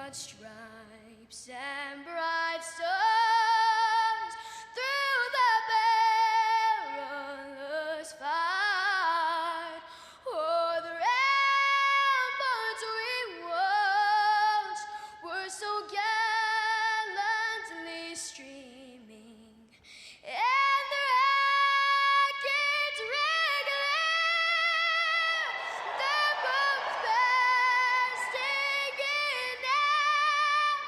broad stripes and bright stars through the perilous fight. O'er the ramparts we watched were so gallantly streaming, and the rackets regular, the boats bursting in out,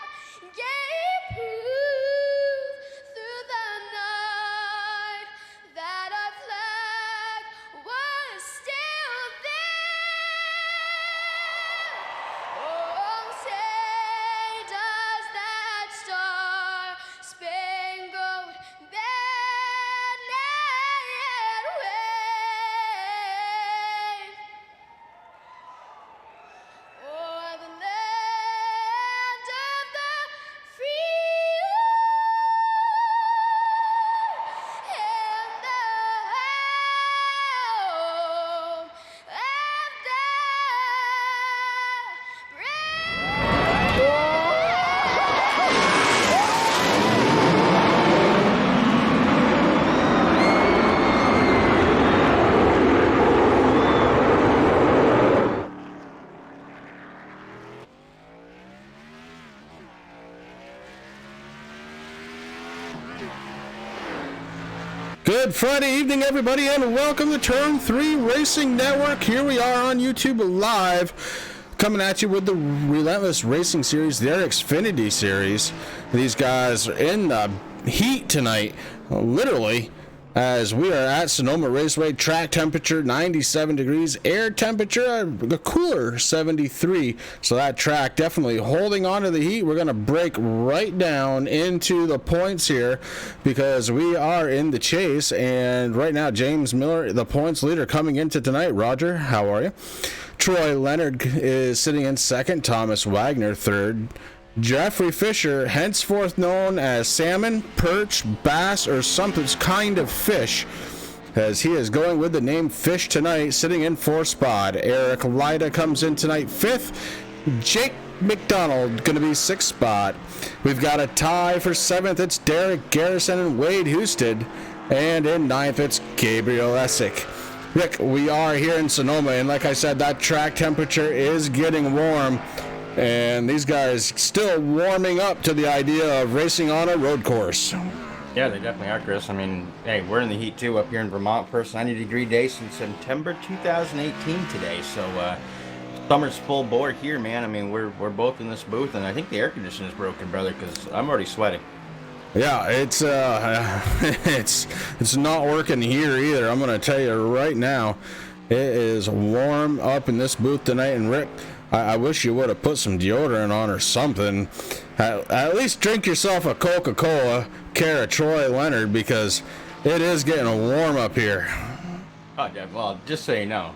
gave proof through the night that our flag was still there. Oh, say does that star-spangled banner yet wave o'er the land of the free and the home of the Good Friday evening, everybody, and welcome to Turn 3 Racing Network. Here we are on YouTube Live, coming at you with the Relentless Racing Series, their Xfinity Series. These guys are in the heat tonight, literally, as we are at Sonoma Raceway. Track temperature 97 degrees, air temperature a cooler 73. So that track definitely holding on to the heat. We're going to break right down into the points here because we are in the chase. And right now, James Miller, the points leader, coming into tonight. Roger, how are you? Troy Leonard is sitting in second. Thomas Wagner third. Jeffrey Fisher, henceforth known as Salmon, Perch, Bass, or some kind of fish, as he is going with the name Fish tonight, sitting in fourth spot. Eric Lyda comes in tonight fifth. Jake McDonald going to be sixth spot. We've got a tie for seventh. It's Derek Garrison and Wade Husted. And in ninth, it's Gabriel Essick. Rick, we are here in Sonoma, and like I said, that track temperature is getting warm. And these guys still warming up to the idea of racing on a road course. Yeah, they definitely are, Chris. I mean, hey, we're in the heat too up here in Vermont. First 90-degree day since September 2018 today. So summer's full bore here, man. I mean, we're both in this booth, and I think the air conditioner is broken, brother, because I'm already sweating. Yeah, it's it's not working here either. I'm gonna tell you right now, it is warm up in this booth tonight. And Rick, I wish you would have put some deodorant on or something. At least drink yourself a Coca-Cola, care of Troy Leonard, because it is getting warm up here. Oh, yeah, well, just so you know,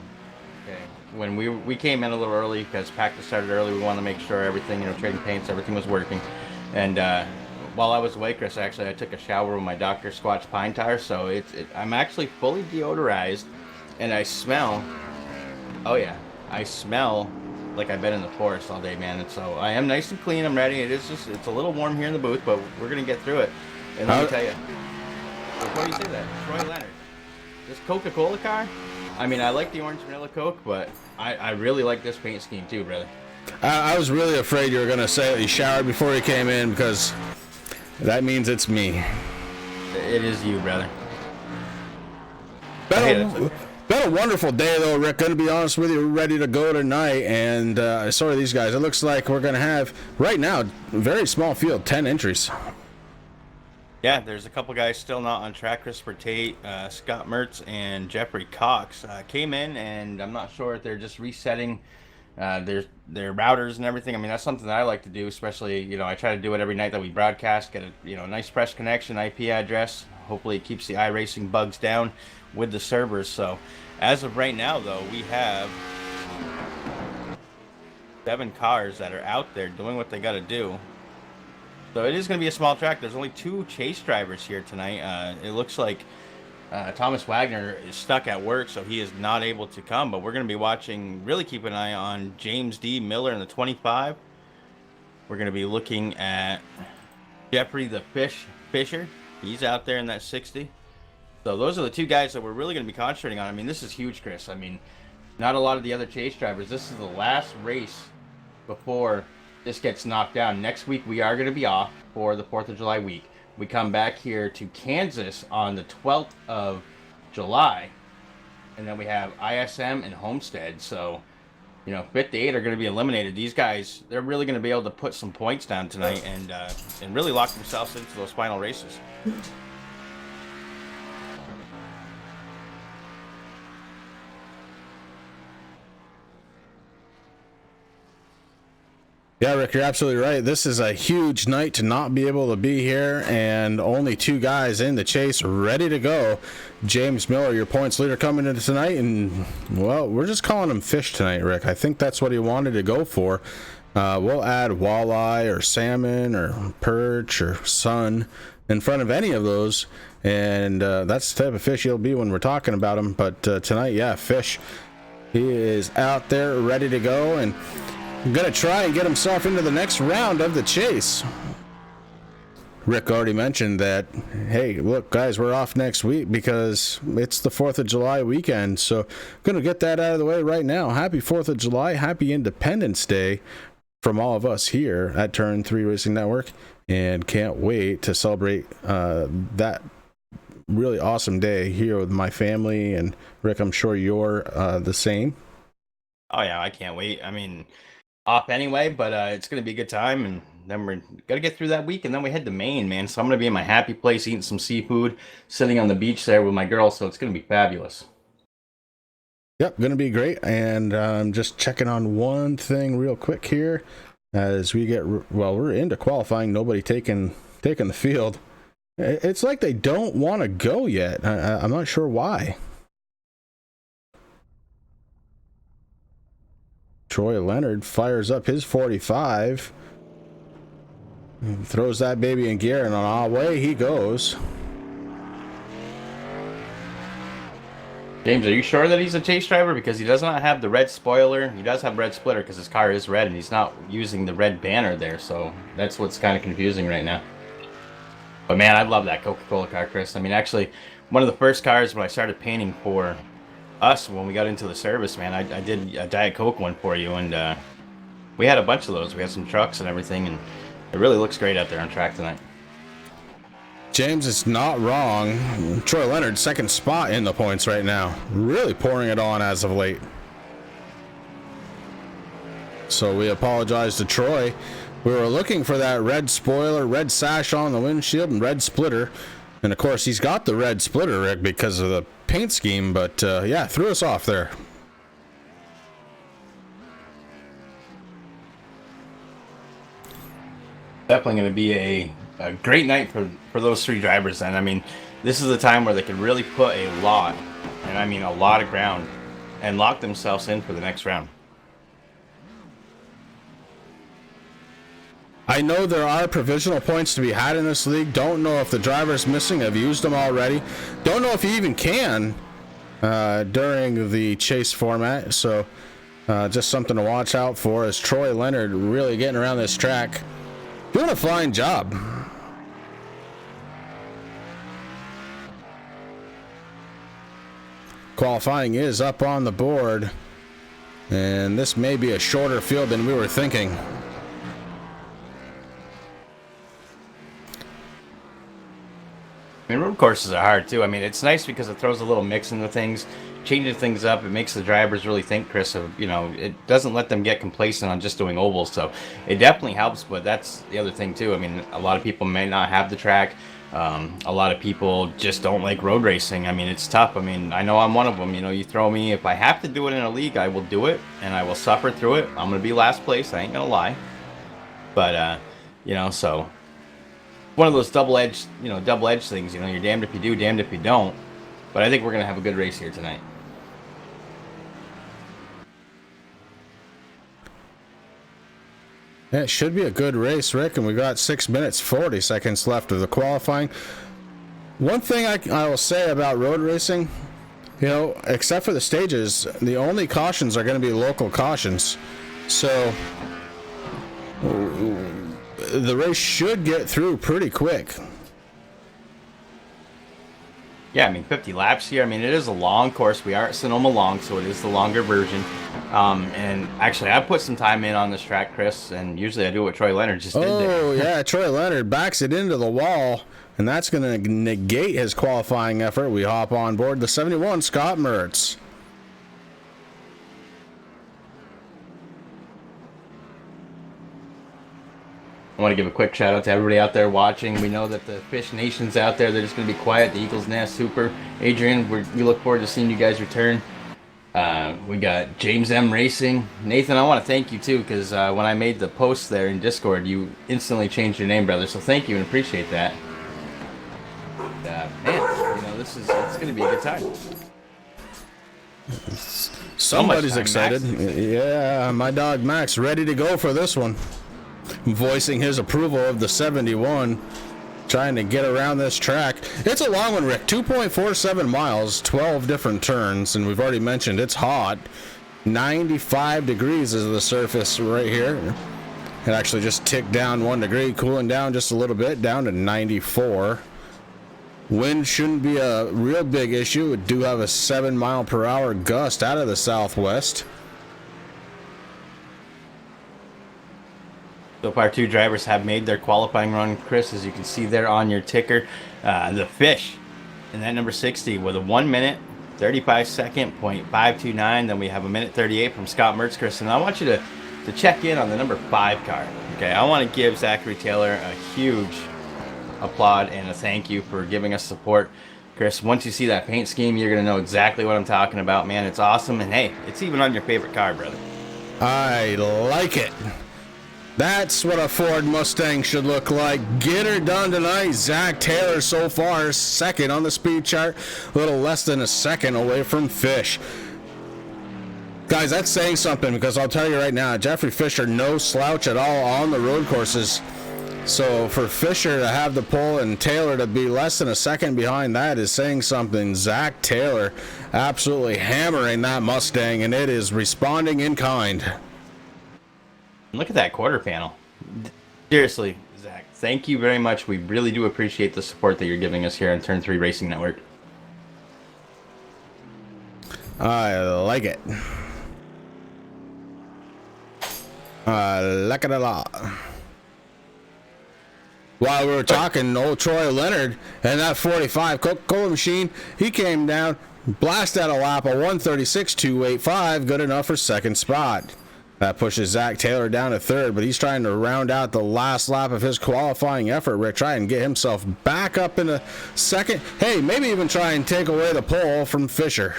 okay, when we came in a little early because practice started early, we wanted to make sure everything, trading paints, everything was working. And while I was away, Chris, I took a shower with my Dr. Squatch Pine Tar, so I'm actually fully deodorized, and I smell, I smell like I've been in the forest all day, man. And so I am nice and clean. I'm ready. It's a little warm here in the booth, but we're gonna get through it. And let me tell you, before you say that, Troy Leonard, this Coca-Cola car. I mean, I like the orange vanilla Coke, but I really like this paint scheme too, brother. I was really afraid you were gonna say that you showered before you came in, because that means it's me. It is you, brother. Been a wonderful day, though, Rick. Going to be honest with you, we're ready to go tonight. And sorry, these guys. It looks like we're going to have, right now, very small field, 10 entries. Yeah, there's a couple guys still not on track. Christopher Tate, Scott Mertz, and Jeffrey Cox came in, and I'm not sure if they're just resetting their routers and everything. I mean, that's something that I like to do, especially, I try to do it every night that we broadcast, get a nice fresh connection, IP address. Hopefully it keeps the iRacing bugs down with the servers. So as of right now, though, we have 7 cars that are out there doing what they got to do. So it is going to be a small track. There's only 2 chase drivers here tonight. It looks like Thomas Wagner is stuck at work, so he is not able to come. But we're going to be watching, really keep an eye on James D. Miller in the 25. We're going to be looking at Jeffrey the Fisher. He's out there in that 60. So those are the two guys that we're really going to be concentrating on. I mean, this is huge, Chris. I mean, not a lot of the other chase drivers. This is the last race before this gets knocked down. Next week, we are going to be off for the 4th of July week. We come back here to Kansas on the 12th of July. And then we have ISM and Homestead. So, you know, 5th to 8 are going to be eliminated. These guys, they're really going to be able to put some points down tonight and really lock themselves into those final races. Yeah, Rick, you're absolutely right. This is a huge night to not be able to be here, and only two guys in the chase ready to go. James Miller, your points leader, coming into tonight, and, well, we're just calling him Fish tonight, Rick. I think that's what he wanted to go for. We'll add walleye or salmon or perch or sun in front of any of those, and that's the type of fish he'll be when we're talking about him. But tonight, yeah, Fish, he is out there ready to go, and gonna try and get himself into the next round of the chase. Rick already mentioned that, hey, look, guys, we're off next week because it's the 4th of July weekend. So gonna get that out of the way right now. Happy 4th of July, happy Independence Day from all of us here at Turn 3 Racing Network, and can't wait to celebrate that really awesome day here with my family. And Rick, I'm sure you're the same. Oh yeah, I can't wait. I mean, off anyway, but it's going to be a good time, and then we're got to get through that week, and then we head to Maine, man. So I'm going to be in my happy place eating some seafood, sitting on the beach there with my girl, so it's going to be fabulous. Yep, going to be great. And just checking on one thing real quick here as we get, well, we're into qualifying, nobody taking the field. It's like they don't want to go yet. I'm not sure why. Troy Leonard fires up his 45, throws that baby in gear, and on away he goes. James, are you sure that he's a chase driver? Because he does not have the red spoiler. He does have red splitter because his car is red, and he's not using the red banner there. So that's what's kind of confusing right now. But man, I love that Coca-Cola car, Chris. I mean, actually, one of the first cars when I started painting for us when we got into the service, man, I did a Diet Coke one for you, and we had a bunch of those. We had some trucks and everything, and it really looks great out there on track tonight. James is not wrong. Troy Leonard, second spot in the points right now, really pouring it on as of late. So we apologize to Troy. We were looking for that red spoiler, red sash on the windshield, and red splitter. And of course, he's got the red splitter, Rick, because of the paint scheme, but yeah, threw us off there. Definitely going to be a great night for those three drivers. And I mean, this is the time where they can really put a lot, and I mean a lot of ground, and lock themselves in for the next round. I know there are provisional points to be had in this league. Don't know if the drivers missing have used them already. Don't know if you even can during the chase format. So just something to watch out for, as Troy Leonard really getting around this track. Doing a flying job. Qualifying is up on the board, and this may be a shorter field than we were thinking. I mean, road courses are hard too. I mean, it's nice because it throws a little mix into things, changes things up. It makes the drivers really think, Chris, of, you know, it doesn't let them get complacent on just doing ovals. So it definitely helps, but that's the other thing too. I mean, a lot of people may not have the track. A lot of people just don't like road racing. I mean, it's tough. I mean, I know I'm one of them. You know, you throw me, if I have to do it in a league, I will do it, and I will suffer through it. I'm going to be last place. I ain't going to lie. But, you know, so one of those double-edged things. You know, you're damned if you do, damned if you don't. But I think we're going to have a good race here tonight. Yeah, it should be a good race, Rick, and we got 6 minutes 40 seconds left of the qualifying. One thing I will say about road racing, you know, except for the stages, the only cautions are going to be local cautions. So the race should get through pretty quick. Yeah, I mean, 50 laps here. I mean, it is a long course. We are at Sonoma Long, so it is the longer version. And actually, I put some time in on this track, Chris, and usually I do what Troy Leonard just did there. Oh, yeah, Troy Leonard backs it into the wall, and that's going to negate his qualifying effort. We hop on board the 71, Scott Mertz. I want to give a quick shout out to everybody out there watching. We know that the Fish Nation's out there. They're just going to be quiet. The Eagles Nest, Super. Adrian, we look forward to seeing you guys return. We got James M. Racing. Nathan, I want to thank you too, because when I made the post there in Discord, you instantly changed your name, brother. So thank you and appreciate that. Man, you know, it's going to be a good time. Somebody's time, excited. Max. Yeah, my dog Max ready to go for this one. Voicing his approval of the 71, trying to get around this track. It's a long one, Rick. 2.47 miles, 12 different turns, and we've already mentioned it's hot. 95 degrees is the surface right here. It actually just ticked down 1 degree, cooling down just a little bit, down to 94. Wind shouldn't be a real big issue. We do have a 7-mile-per-hour gust out of the southwest. So far, 2 drivers have made their qualifying run, Chris, as you can see there on your ticker. The Fish in that number 60 with a 1 minute, 35 second, .529. Then we have a minute 38 from Scott Mertz, Chris. And I want you to check in on the number 5 car. Okay, I want to give Zachary Taylor a huge applaud and a thank you for giving us support. Chris, once you see that paint scheme, you're going to know exactly what I'm talking about, man. It's awesome. And hey, it's even on your favorite car, brother. I like it. That's what a Ford Mustang should look like. Get her done tonight. Zach Taylor so far second on the speed chart. A little less than a second away from Fish. Guys, that's saying something, because I'll tell you right now, Jeffrey Fisher, no slouch at all on the road courses. So for Fisher to have the pole and Taylor to be less than a second behind, that is saying something. Zach Taylor absolutely hammering that Mustang, and it is responding in kind. Look at that quarter panel. Seriously, Zach, thank you very much. We really do appreciate the support that you're giving us here on Turn 3 Racing Network. I like it. I like it a lot. While we were talking, old Troy Leonard and that 45 Coca-Cola machine, he came down, blasted out a lap of 136.285, good enough for second spot. That pushes Zach Taylor down to third, but he's trying to round out the last lap of his qualifying effort, Rick, try and get himself back up into second. Hey, maybe even try and take away the pole from Fisher.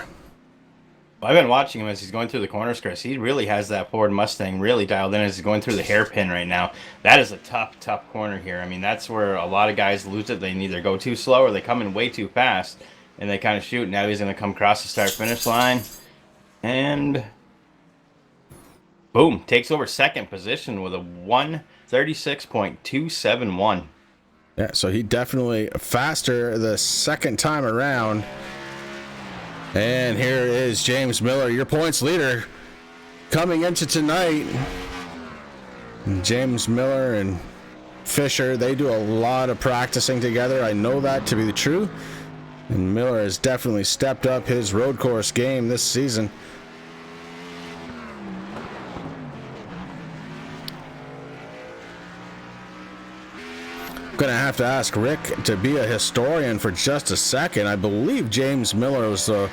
I've been watching him as he's going through the corners, Chris. He really has that Ford Mustang really dialed in as he's going through the hairpin right now. That is a tough corner here. I mean, that's where a lot of guys lose it. They either go too slow or they come in way too fast, and they kind of shoot. Now he's going to come across the start-finish line, and boom, takes over second position with a 136.271. Yeah, so he definitely faster the second time around. And here is James Miller, your points leader, coming into tonight. And James Miller and Fisher, they do a lot of practicing together. I know that to be the true. And Miller has definitely stepped up his road course game this season. Gonna have to ask Rick to be a historian for just a second. I believe James Miller was the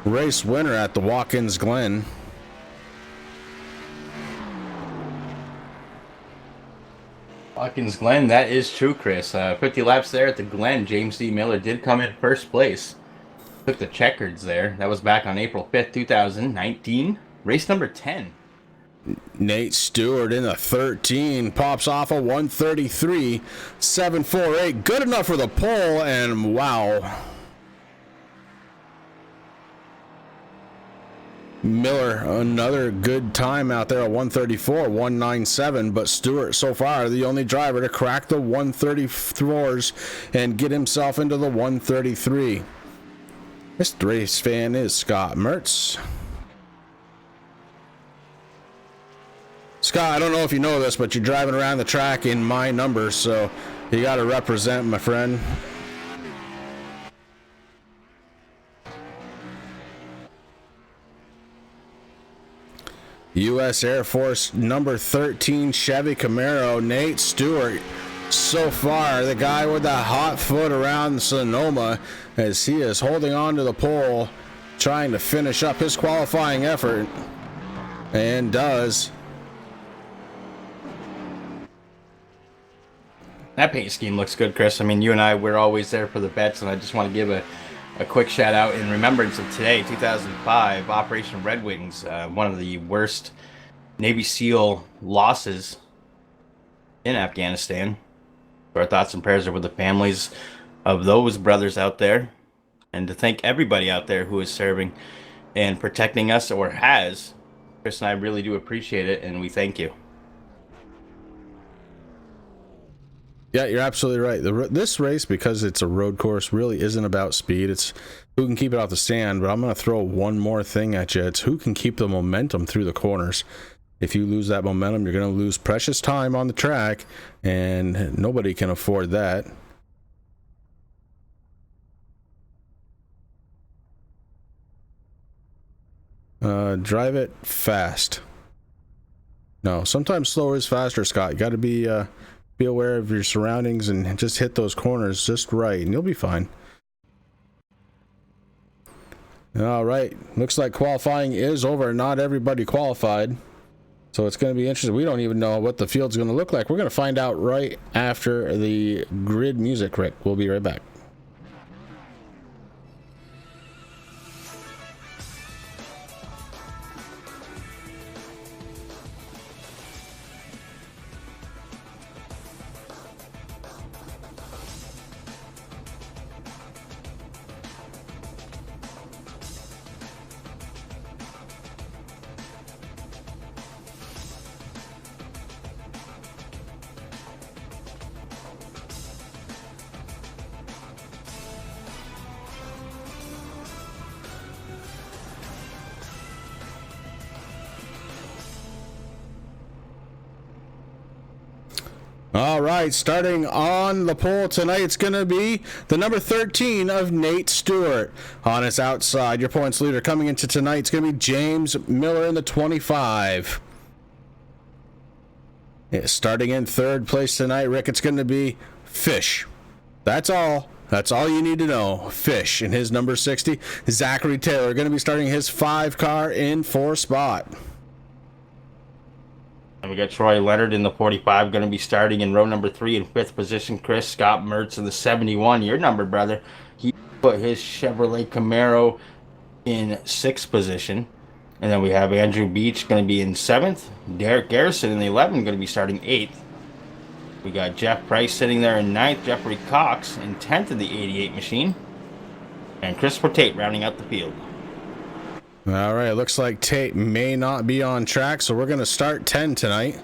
race winner at the Watkins Glen. Watkins Glen, that is true, Chris. 50 laps there at the Glen. James D. Miller did come in first place. Took the checkers there. That was back on April 5th, 2019. Race number 10. Nate Stewart in the 13 pops off a 133.748, good enough for the pole, and wow, Miller another good time out there, a 134.197, but Stewart so far the only driver to crack the 134s and get himself into the 133. This race fan is Scott Mertz. Scott, I don't know if you know this, but you're driving around the track in my numbers, so you got to represent, my friend. U.S. Air Force number 13 Chevy Camaro, Nate Stewart. So far, the guy with the hot foot around Sonoma, as he is holding on to the pole, trying to finish up his qualifying effort, and does. That paint scheme looks good, Chris. I mean, you and I, we're always there for the bets, and I just want to give a quick shout out in remembrance of today, 2005, Operation Red Wings, one of the worst Navy SEAL losses in Afghanistan. Our thoughts and prayers are with the families of those brothers out there, and to thank everybody out there who is serving and protecting us or has. Chris and I really do appreciate it, and we thank you. Yeah, you're absolutely right. This race, because it's a road course, really isn't about speed. It's who can keep it off the sand, but I'm going to throw one more thing at you. It's who can keep the momentum through the corners. If you lose that momentum, you're going to lose precious time on the track, and nobody can afford that. Drive it fast. No, sometimes slower is faster, Scott. You got to be aware of your surroundings and just hit those corners just right, and you'll be fine. All right, looks like qualifying is over. Not everybody qualified, so it's going to be interesting. We don't even know what the field's going to look like. We're going to find out right after the grid music, Rick. We'll be right back. All right, starting on the pole tonight, it's going to be the number 13 of Nate Stewart on his outside. Your points leader coming into tonight, it's going to be James Miller in the 25. Yeah, starting in third place tonight, Rick, it's going to be Fish. That's all. That's all you need to know. Fish in his number 60. Zachary Taylor going to be starting his 5 car in 4th spot. And we got Troy Leonard in the 45, going to be starting in row number 3 in 5th position. Chris Scott Mertz in the 71, your number, brother. He put his Chevrolet Camaro in 6th position. And then we have Andrew Beach going to be in 7th. Derek Garrison in the 11, going to be starting 8th. We got Jeff Price sitting there in 9th. Jeffrey Cox in 10th in the 88 machine. And Christopher Tate rounding out the field. All right, looks like Tate may not be on track, so we're going to start 10 tonight.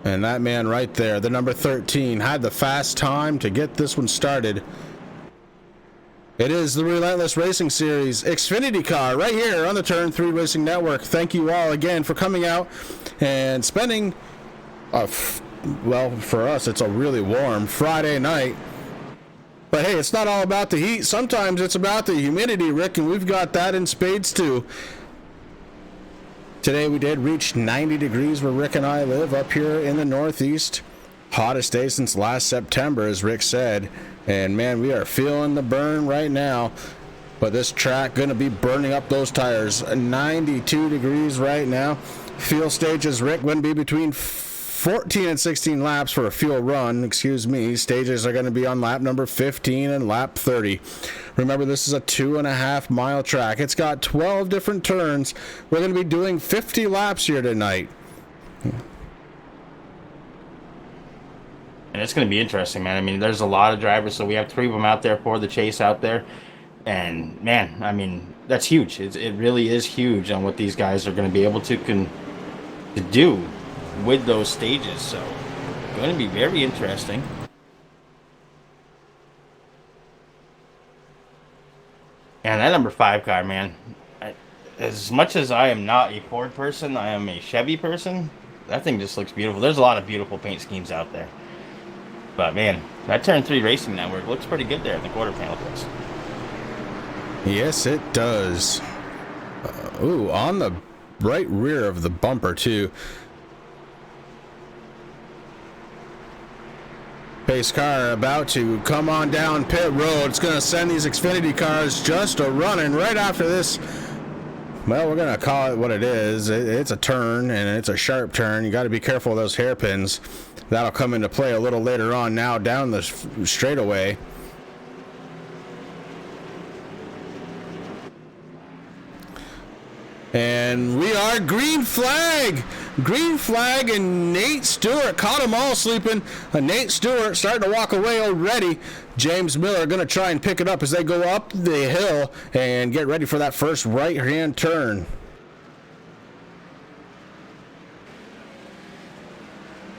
And that man right there, the number 13, had the fast time to get this one started. It is the Relentless Racing Series Xfinity car right here on the Turn 3 Racing Network. Thank you all again for coming out and spending well, for us, it's a really warm Friday night. But hey, it's not all about the heat. Sometimes it's about the humidity, Rick, and we've got that in spades too. Today we did reach 90 degrees where Rick and I live up here in the Northeast. Hottest day since last September, as Rick said. And man, we are feeling the burn right now. But this track going to be burning up those tires. 92 degrees right now. Fuel stages, Rick, going to be between 14 and 16 laps for a fuel run. Excuse me. Stages are going to be on lap number 15 and lap 30. Remember, this is a 2.5 mile track. It's got 12 different turns. We're going to be doing 50 laps here tonight. And it's going to be interesting, man. I mean, there's a lot of drivers, so we have 3 of them out there for the chase out there. And man, I mean, that's huge. It really is huge on what these guys are going to be able to do with those stages. So going to be very interesting. And that number 5 car, man. As much as I am not a Ford person, I am a Chevy person. That thing just looks beautiful. There's a lot of beautiful paint schemes out there. But man, that Turn 3 Racing Network looks pretty good there in the quarter panel, Chris. Yes, it does. Ooh, on the right rear of the bumper, too. Pace car about to come on down pit road. It's going to send these Xfinity cars just a running right after this. Well, we're going to call it what it is. It's a turn, and it's a sharp turn. You got to be careful of those hairpins. That'll come into play a little later on now down the straightaway. And we are green flag. Green flag, and Nate Stewart caught them all sleeping. Nate Stewart starting to walk away already. James Miller going to try and pick it up as they go up the hill and get ready for that first right-hand turn.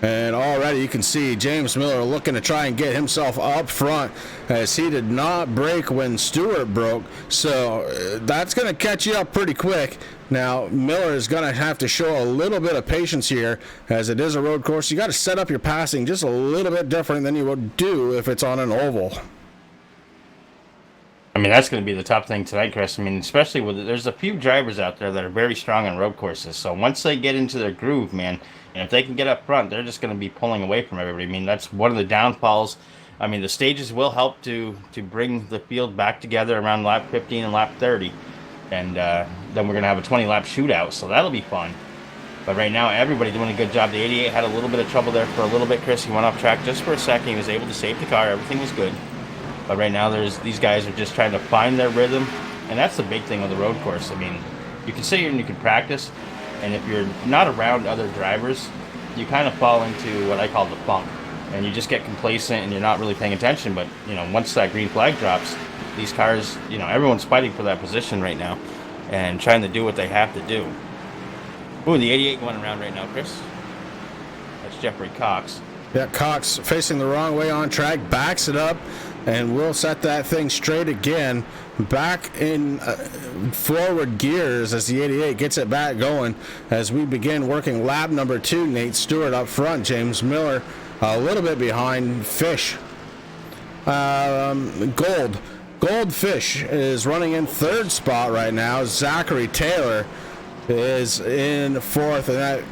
And already you can see James Miller looking to try and get himself up front, as he did not brake when Stewart broke. So that's going to catch you up pretty quick. Now, Miller is going to have to show a little bit of patience here, as it is a road course. You got to set up your passing just a little bit different than you would do if it's on an oval. I mean, that's going to be the top thing tonight, Chris. I mean, especially with there's a few drivers out there that are very strong on road courses. So once they get into their groove, man, and if they can get up front, they're just going to be pulling away from everybody. I mean, that's one of the downfalls. I mean, the stages will help to bring the field back together around lap 15 and lap 30. And then we're going to have a 20-lap shootout, so that'll be fun. But right now, everybody doing a good job. The 88 had a little bit of trouble there for a little bit, Chris. He went off track just for a second. He was able to save the car. Everything was good. But right now, these guys are just trying to find their rhythm. And that's the big thing with the road course. I mean, you can sit here and you can practice. And if you're not around other drivers, you kind of fall into what I call the funk. And you just get complacent and you're not really paying attention. But, you know, once that green flag drops, these cars, you know, everyone's fighting for that position right now and trying to do what they have to do. Ooh, the 88 going around right now, Chris. That's Jeffrey Cox. Yeah, Cox facing the wrong way on track, backs it up, and we'll set that thing straight again. Back in forward gears as the 88 gets it back going as we begin working lap number 2. Nate Stewart up front, James Miller a little bit behind. Fish. Goldfish is running in third spot right now. Zachary Taylor is in fourth, and that,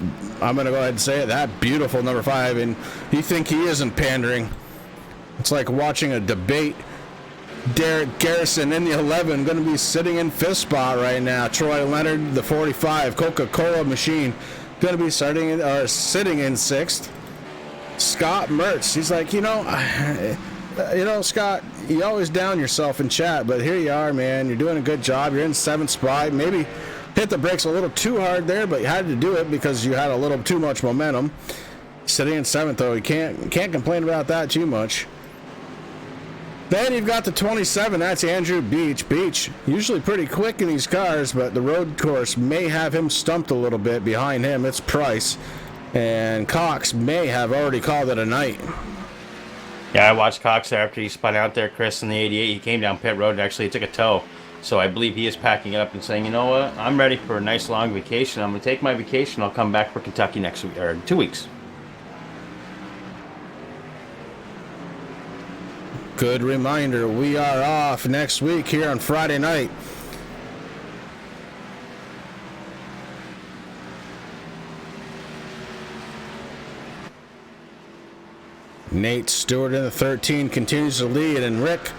I'm going to go ahead and say it, that beautiful number 5. And you think he isn't pandering. It's like watching a debate. Derek Garrison in the 11 going to be sitting in 5th spot right now. Troy Leonard, the 45 Coca-Cola machine, going to be sitting in 6th. Scott Mertz, he's like, Scott, you always down yourself in chat, but here you are, man. You're doing a good job. You're in 7th spot. Maybe hit the brakes a little too hard there, but you had to do it because you had a little too much momentum. Sitting in 7th, though, you can't complain about that too much. Then you've got the 27. That's Andrew Beach. Beach, usually pretty quick in these cars, but the road course may have him stumped a little bit. Behind him, it's Price. And Cox may have already called it a night. Yeah, I watched Cox after he spun out there, Chris, in the 88. He came down pit road and actually took a tow. So I believe he is packing it up and saying, you know what, I'm ready for a nice long vacation. I'm going to take my vacation. I'll come back for Kentucky next week, or 2 weeks. Good reminder, we are off next week here on Friday night. Nate Stewart in the 13 continues to lead, and Rick,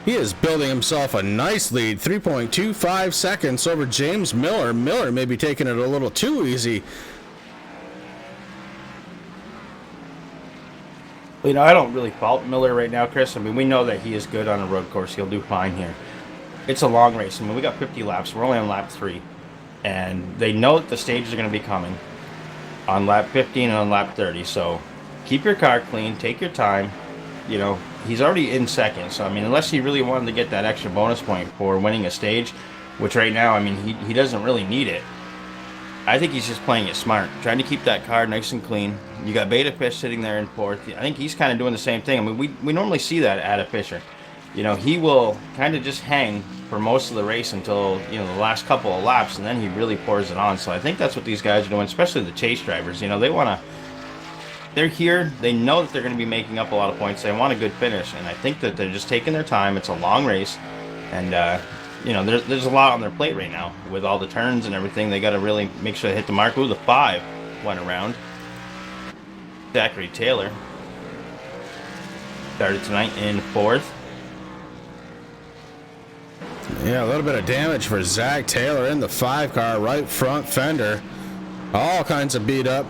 he is building himself a nice lead, 3.25 seconds over James Miller. Miller may be taking it a little too easy. You know, I don't really fault Miller right now, Chris. I mean, we know that he is good on a road course. He'll do fine here. It's a long race. I mean, we got 50 laps. We're only on lap 3. And they know that the stages are going to be coming on lap 15 and on lap 30. So keep your car clean. Take your time. You know, he's already in second. So, I mean, unless he really wanted to get that extra bonus point for winning a stage, which right now, I mean, he doesn't really need it. I think he's just playing it smart, trying to keep that car nice and clean. You got Beta Fish sitting there in 4th. I think he's kind of doing the same thing. I mean, we normally see that at a Fisher. You know, he will kind of just hang for most of the race until, you know, the last couple of laps, and then he really pours it on. So I think that's what these guys are doing, especially the chase drivers. You know, they're here, they know that they're going to be making up a lot of points, they want a good finish, and I think that they're just taking their time. It's a long race, and you know, there's a lot on their plate right now with all the turns and everything. They got to really make sure they hit the mark. Ooh, the 5 went around. Zachary Taylor started tonight in 4th. Yeah, a little bit of damage for Zach Taylor in the 5 car, right front fender. All kinds of beat up.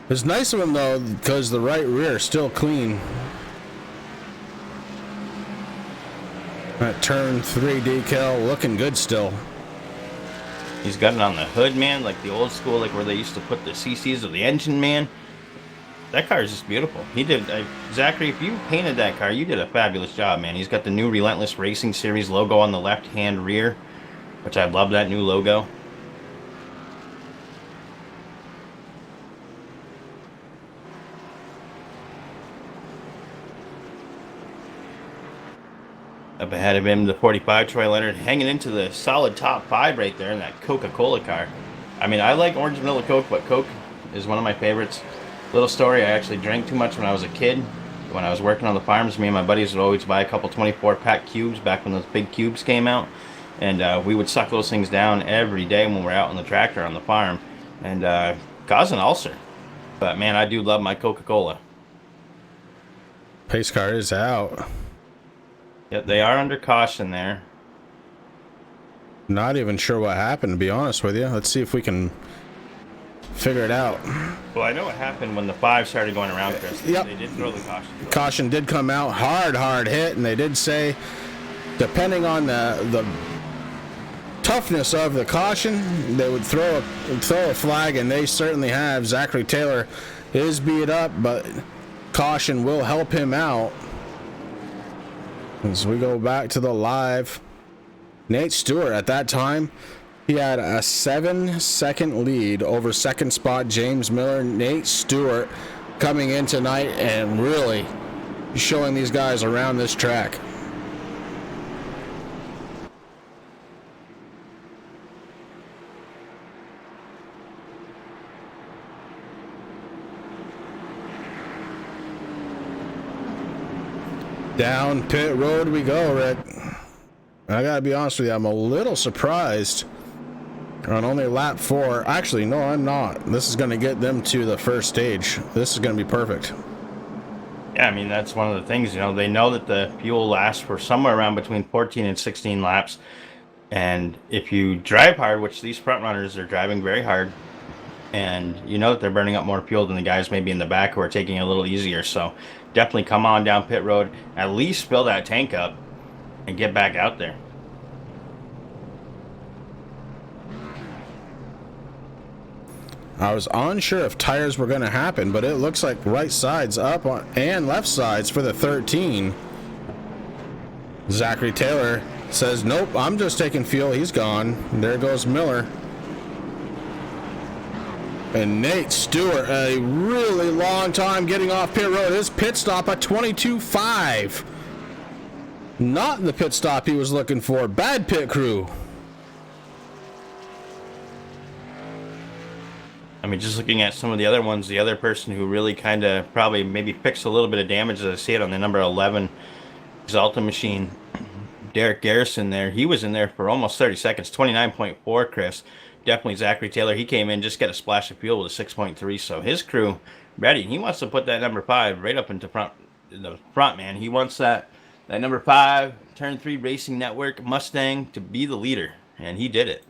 It's nice of him, though, because the right rear is still clean. That turn 3 decal looking good still. He's got it on the hood, man, like the old school, like where they used to put the CCs of the engine, man. That car is just beautiful. He did, Zachary, if you painted that car, you did a fabulous job, man. He's got the new Relentless Racing Series logo on the left-hand rear, which I love that new logo. Up ahead of him, the 45 Troy Leonard hanging into the solid top 5 right there in that Coca-Cola car. I mean, I like orange vanilla Coke, but Coke is one of my favorites. Little story, I actually drank too much when I was a kid. When I was working on the farms, me and my buddies would always buy a couple 24-pack cubes back when those big cubes came out. And we would suck those things down every day when we were out on the tractor on the farm. And cause an ulcer. But man, I do love my Coca-Cola. Pace car is out. Yep, they are under caution there. Not even sure what happened, to be honest with you. Let's see if we can figure it out. Well, I know what happened when the 5 started going around, Chris. Yep. They did throw the caution. Caution did come out. Hard hit, and they did say, depending on the toughness of the caution, they would throw a flag, and they certainly have. Zachary Taylor is beat up, but caution will help him out. As we go back to the live, Nate Stewart at that time, he had a 7-second lead over second spot James Miller. Nate Stewart coming in tonight and really showing these guys around this track. Down pit road we go, Rick. I gotta be honest with you, I'm a little surprised on only lap 4. Actually, no, I'm not. This is gonna get them to the first stage. This is gonna be perfect. Yeah, I mean, that's one of the things, you know, they know that the fuel lasts for somewhere around between 14 and 16 laps. And if you drive hard, which these front runners are driving very hard, and you know that they're burning up more fuel than the guys maybe in the back who are taking it a little easier. So definitely come on down pit road, at least fill that tank up and get back out there. I was unsure if tires were going to happen, but it looks like right sides up and left sides for the 13. Zachary Taylor says, nope, I'm just taking fuel. He's gone. There goes Miller. And Nate Stewart, a really long time getting off pit road. His pit stop at 22.5. Not the pit stop he was looking for. Bad pit crew. I mean, just looking at some of the other ones, the other person who really kind of probably maybe fixed a little bit of damage, as I see it on the number 11 Exalta machine, Derek Garrison there. He was in there for almost 30 seconds, 29.4, Chris. Definitely Zachary Taylor. He came in, just got a splash of fuel with a 6.3. So his crew ready. He wants to put that number 5 right up into the front, man. He wants that number 5 turn 3 Racing Network Mustang to be the leader, and he did it.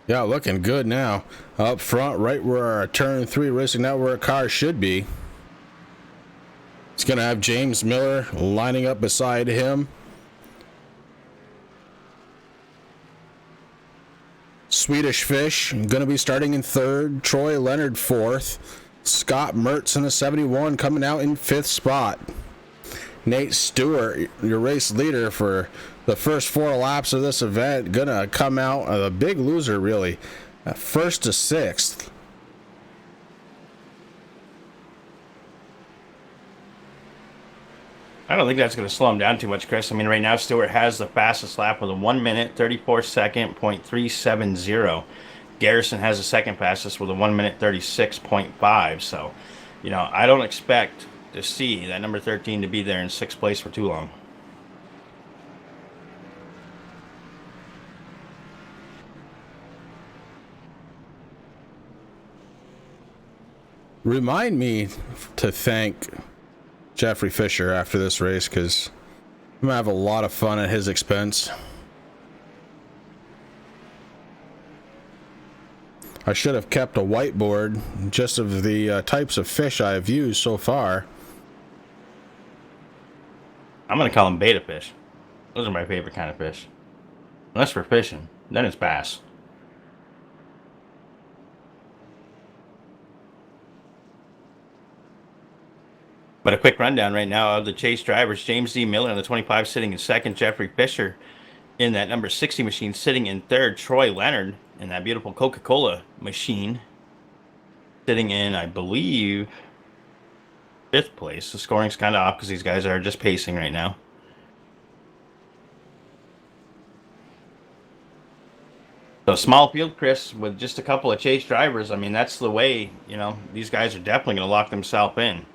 Yeah, looking good now. Up front, right where our turn 3 Racing Network car should be. It's going to have James Miller lining up beside him. Swedish Fish going to be starting in 3rd. Troy Leonard 4th. Scott Mertz in the 71 coming out in 5th spot. Nate Stewart, your race leader for the first 4 laps of this event, going to come out a big loser, really. 1st to 6th. I don't think that's going to slow him down too much, Chris. I mean, right now, Stewart has the fastest lap with a 1 minute, 34 second, .370. Garrison has the second fastest with a 1 minute, 36.5. So, I don't expect to see that number 13 to be there in sixth place for too long. Remind me to thank Jeffrey Fisher after this race, because I'm gonna have a lot of fun at his expense. I should have kept a whiteboard just of the types of fish I have used so far. I'm gonna call them beta fish. Those are my favorite kind of fish. Unless we're fishing, then it's bass. But a quick rundown right now of the chase drivers. James D. Miller in the 25 sitting in second. Jeffrey Fisher in that number 60 machine sitting in third. Troy Leonard in that beautiful Coca-Cola machine sitting in, I believe, fifth place. The scoring's kind of off because these guys are just pacing right now. So small field, Chris, with just a couple of chase drivers. I mean, that's the way, these guys are definitely going to lock themselves in.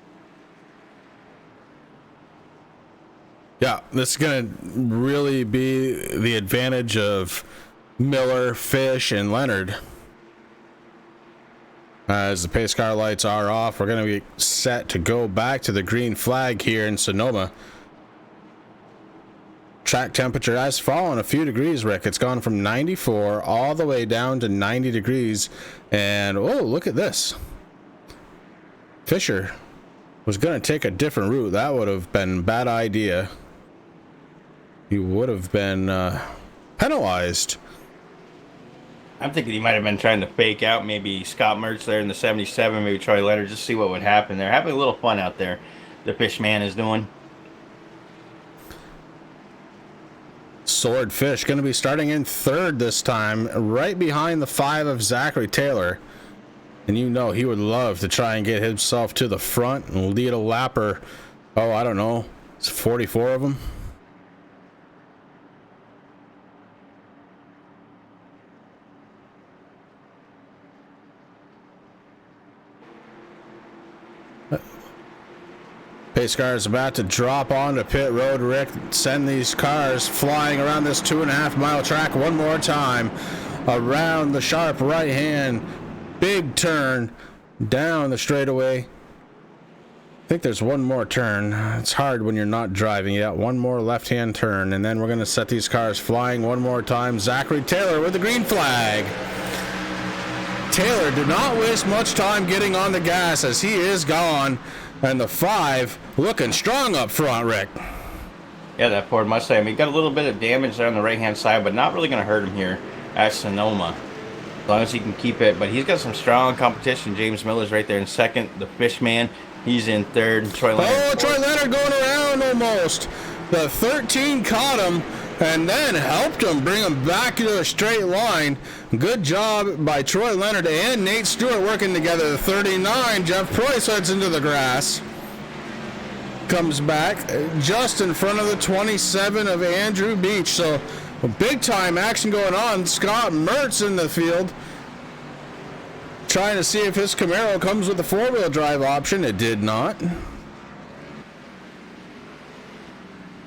Yeah, this is going to really be the advantage of Miller, Fish, and Leonard. As the pace car lights are off, we're going to be set to go back to the green flag here in Sonoma. Track temperature has fallen a few degrees, Rick. It's gone from 94 all the way down to 90 degrees. And, oh, look at this. Fisher was going to take a different route. That would have been a bad idea. He would have been penalized. I'm thinking he might have been trying to fake out maybe Scott Mertz there in the 77, maybe Troy Leonard, just see what would happen. They're having a little fun out there, the Fishman is doing. Swordfish going to be starting in third this time, right behind the 5 of Zachary Taylor. And he would love to try and get himself to the front and lead a lapper. Oh, I don't know. It's 44 of them. Pace car is about to drop onto pit road. Rick, send these cars flying around this 2.5 mile track one more time. Around the sharp right hand. Big turn down the straightaway. I think there's one more turn. It's hard when you're not driving. You got one more left hand turn, and then we're going to set these cars flying one more time. Zachary Taylor with the green flag. Taylor did not waste much time getting on the gas as he is gone. And the 5 looking strong up front, Rick. Yeah, that Ford Mustang. I mean, got a little bit of damage there on the right-hand side, but not really going to hurt him here at Sonoma. As long as he can keep it. But he's got some strong competition. James Miller's right there in second. The Fishman, he's in third. Troy Leonard. Troy Leonard going around almost. The 13 caught him and then helped him bring him back into a straight line. Good job by Troy Leonard and Nate Stewart working together. The 39, Jeff Price heads into the grass. Comes back just in front of the 27 of Andrew Beach. So big time action going on. Scott Mertz in the field, trying to see if his Camaro comes with a 4-wheel drive option. It did not.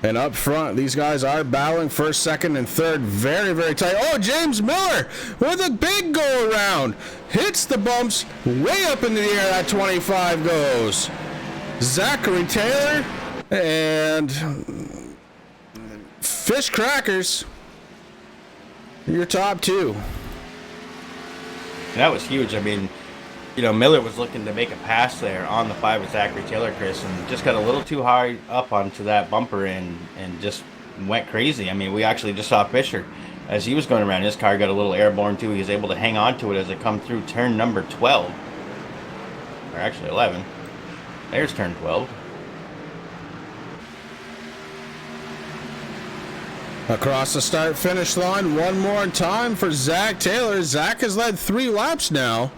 And up front, these guys are battling first, second, and third. Very, very tight. Oh, James Miller with a big go around. Hits the bumps way up in the air. That 25 goes. Zachary Taylor and Fish Crackers, your top 2. That was huge. I mean, Miller was looking to make a pass there on the 5 with Zachary Taylor, Chris, and just got a little too high up onto that bumper and just went crazy. I mean, we actually just saw Fisher as he was going around. His car got a little airborne too. He was able to hang on to it as it come through turn number 12. Or actually 11. There's turn 12. Across the start-finish line one more time for Zach Taylor. Zach has led 3 laps now.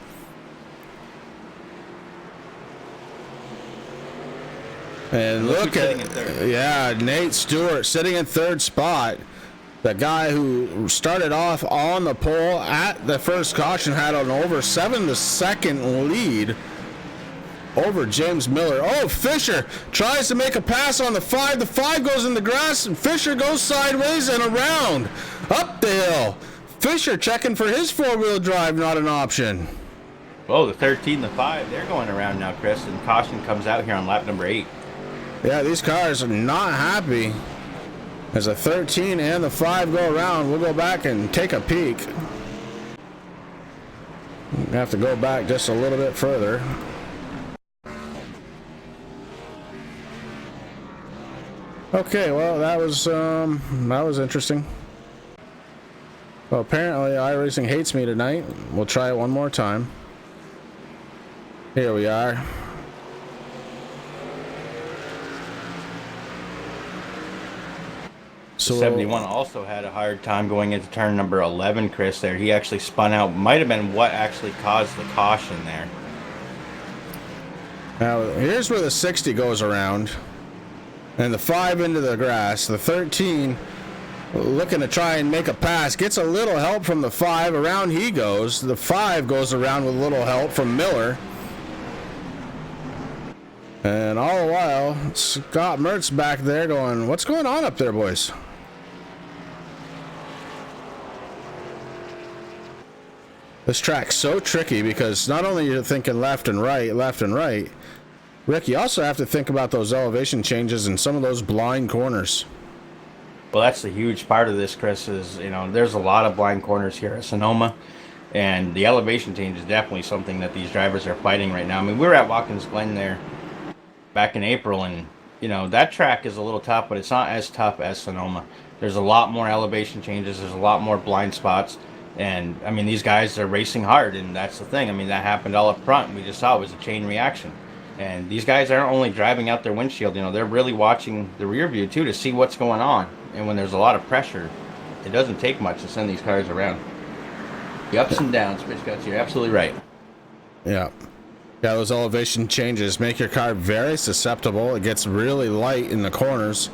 And look sitting in third. yeah, Nate Stewart sitting in third spot. The guy who started off on the pole at the first caution had an over 7-second lead over James Miller. Oh, Fisher tries to make a pass on the 5. The 5 goes in the grass, and Fisher goes sideways and around. Up the hill. Fisher checking for his four-wheel drive, not an option. Oh, the 13, the 5, they're going around now, Chris, and caution comes out here on lap number 8. Yeah, these cars are not happy. As the 13 and the 5 go around, we'll go back and take a peek. We have to go back just a little bit further. Okay, well, that was interesting. Well, apparently iRacing hates me tonight. We'll try it one more time. Here we are. So 71 also had a hard time going into turn number 11, Chris, there. He actually spun out. Might have been what actually caused the caution there. Now, here's where the 60 goes around. And the 5 into the grass. The 13 looking to try and make a pass. Gets a little help from the 5. Around he goes. The 5 goes around with a little help from Miller. And all the while, Scott Mertz back there going, what's going on up there, boys? This track's so tricky because not only you're thinking left and right, Rick, you also have to think about those elevation changes and some of those blind corners. Well, that's a huge part of this, Chris, is, you know, there's a lot of blind corners here at Sonoma, and the elevation change is definitely something that these drivers are fighting right now. I mean, we were at Watkins Glen there back in April, and, you know, that track is a little tough, but it's not as tough as Sonoma. There's a lot more elevation changes, there's a lot more blind spots, and, I mean, these guys are racing hard, and that's the thing. I mean, that happened all up front. We just saw it was a chain reaction. And these guys aren't only driving out their windshield, you know, they're really watching the rear view, too, to see what's going on. And when there's a lot of pressure, it doesn't take much to send these cars around. The ups and downs, Mitch Guts, you're absolutely right. Yeah. Yeah, those elevation changes make your car very susceptible. It gets really light in the corners,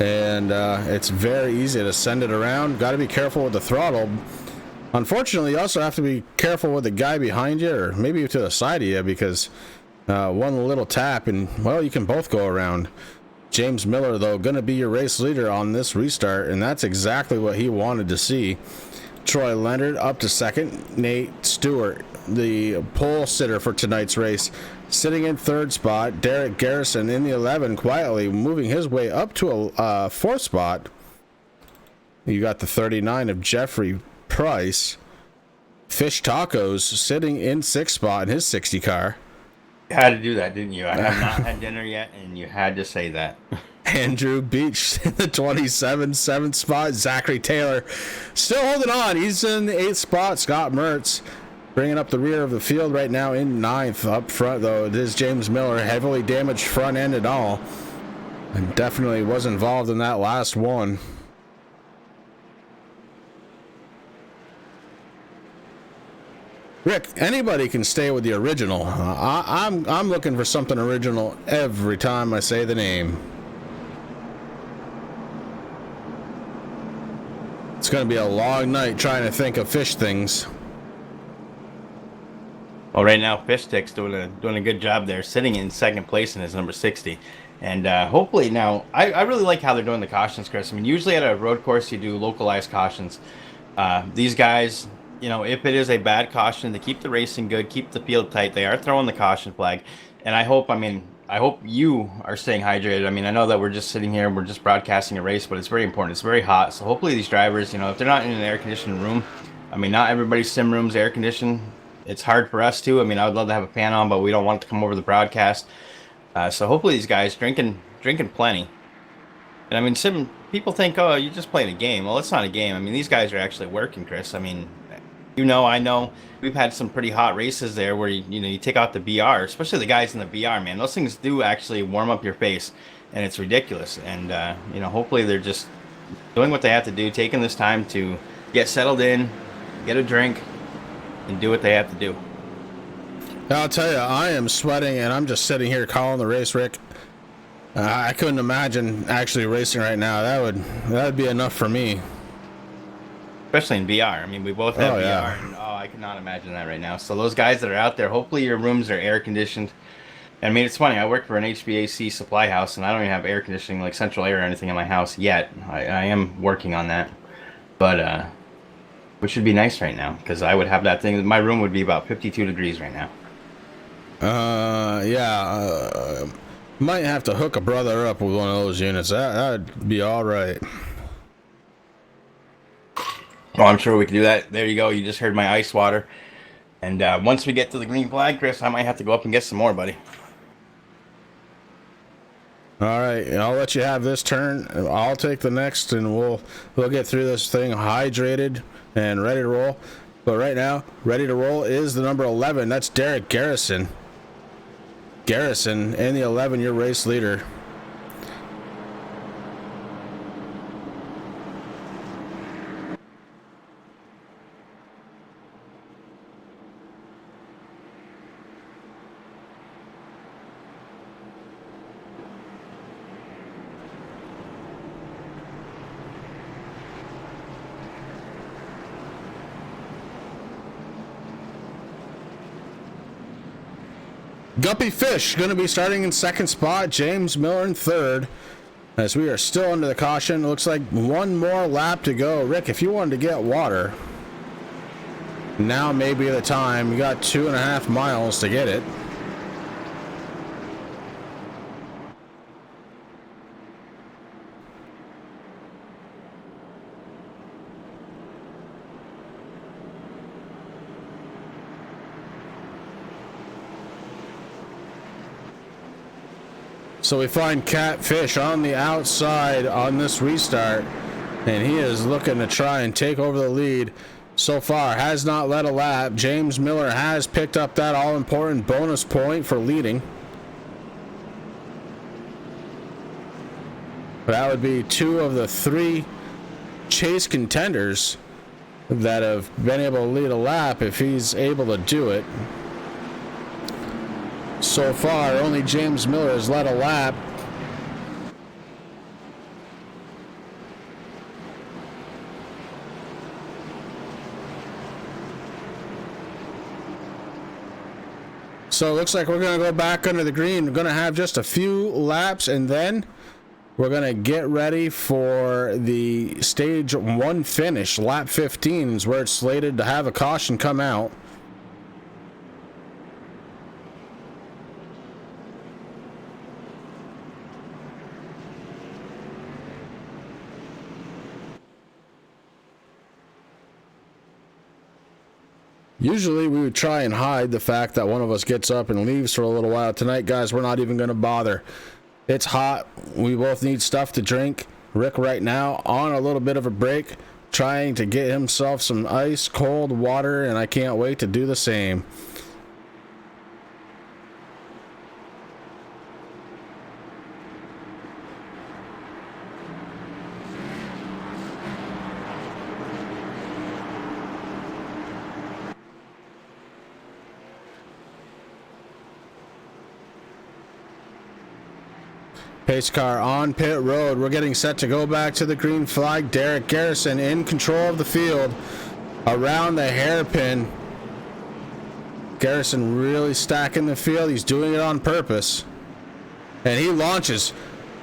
and it's very easy to send it around. Got to be careful with the throttle. Unfortunately, you also have to be careful with the guy behind you, or maybe to the side of you, because one little tap and, well, you can both go around. James Miller, though, going to be your race leader on this restart, and that's exactly what he wanted to see. Troy Leonard up to second. Nate Stewart, the pole sitter for tonight's race, sitting in third spot. Derek Garrison in the 11, quietly moving his way up to a fourth spot. You got the 39 of Jeffrey Price. Fish Tacos sitting in sixth spot in his 60 car. You had to do that, didn't you? I have not had dinner yet, and you had to say that. Andrew Beach in the 27, 7th spot. Zachary Taylor still holding on. He's in the 8th spot. Scott Mertz bringing up the rear of the field right now in 9th. Up front, though, it is James Miller. Heavily damaged front end and all. And definitely was involved in that last one. Rick, anybody can stay with the original. I'm looking for something original every time I say the name. It's going to be a long night trying to think of fish things. Well, right now, Fish Stick's doing a good job there, sitting in second place in his number 60. And hopefully now, I really like how they're doing the cautions, Chris. I mean, usually at a road course, you do localized cautions. These guys, you know, if it is a bad caution, to keep the racing good, keep the field tight, they are throwing the caution flag. And I hope you are staying hydrated. I mean, I know that we're just sitting here, we're just broadcasting a race, but it's very important. It's very hot. So hopefully these drivers, you know, if they're not in an air-conditioned room, I mean, not everybody's sim room's air-conditioned. It's hard for us, too. I mean, I would love to have a fan on, but we don't want it to come over the broadcast. So hopefully these guys drinking plenty. And I mean, people think, oh, you're just playing a game. Well, it's not a game. I mean, these guys are actually working, Chris. I mean, you know, I know we've had some pretty hot races there where, you take out the BR, especially the guys in the BR, man. Those things do actually warm up your face, and it's ridiculous. And, hopefully they're just doing what they have to do, taking this time to get settled in, get a drink, and do what they have to do. I'll tell you, I am sweating, and I'm just sitting here calling the race, Rick. I couldn't imagine actually racing right now. That would be enough for me. Especially in VR. I mean, we both have Oh, VR, yeah. and I cannot imagine that right now. So those guys that are out there, hopefully your rooms are air conditioned. I mean, it's funny. I work for an HVAC supply house, and I don't even have air conditioning, like central air or anything in my house yet. I am working on that, but which would be nice right now because I would have that thing. My room would be about 52 degrees right now. Yeah. Might have to hook a brother up with one of those units. That'd be all right. Well, I'm sure we can do that. There you go. You just heard my ice water. And once we get to the green flag, Chris, I might have to go up and get some more, buddy. All right, I'll let you have this turn. I'll take the next, and we'll get through this thing hydrated and ready to roll. But right now, ready to roll is the number 11. That's Derek Garrison. Garrison in the 11, your race leader. Guppy Fish going to be starting in second spot. James Miller in third. As we are still under the caution. Looks like one more lap to go. Rick, if you wanted to get water, now may be the time. You got 2.5 miles to get it. So we find Catfish on the outside on this restart, and he is looking to try and take over the lead. So far, has not led a lap. James Miller has picked up that all-important bonus point for leading. That would be 2 of the 3 chase contenders that have been able to lead a lap if he's able to do it. So far, only James Miller has led a lap. So it looks like we're going to go back under the green. We're going to have just a few laps, and then we're going to get ready for the stage 1 finish. Lap 15 is where it's slated to have a caution come out. Usually we would try and hide the fact that one of us gets up and leaves for a little while. Tonight, guys, we're not even going to bother. It's hot. We both need stuff to drink. Rick right now on a little bit of a break, trying to get himself some ice cold water, and I can't wait to do the same. Pace car on pit road. We're getting set to go back to the green flag. Derek Garrison in control of the field around the hairpin. Garrison really stacking the field. He's doing it on purpose. And he launches.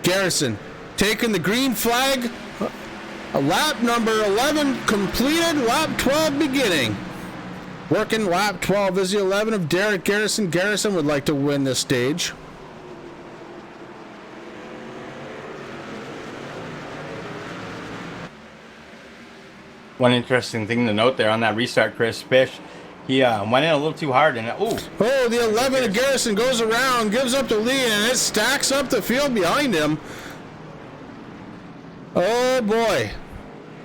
Garrison taking the green flag. Lap number 11 completed. Lap 12 beginning. Working lap 12 is the 11 of Derek Garrison. Garrison would like to win this stage. One interesting thing to note there on that restart, Chris Fish, he went in a little too hard, and the 11 of Garrison goes around, gives up the lead, and it stacks up the field behind him. Oh boy,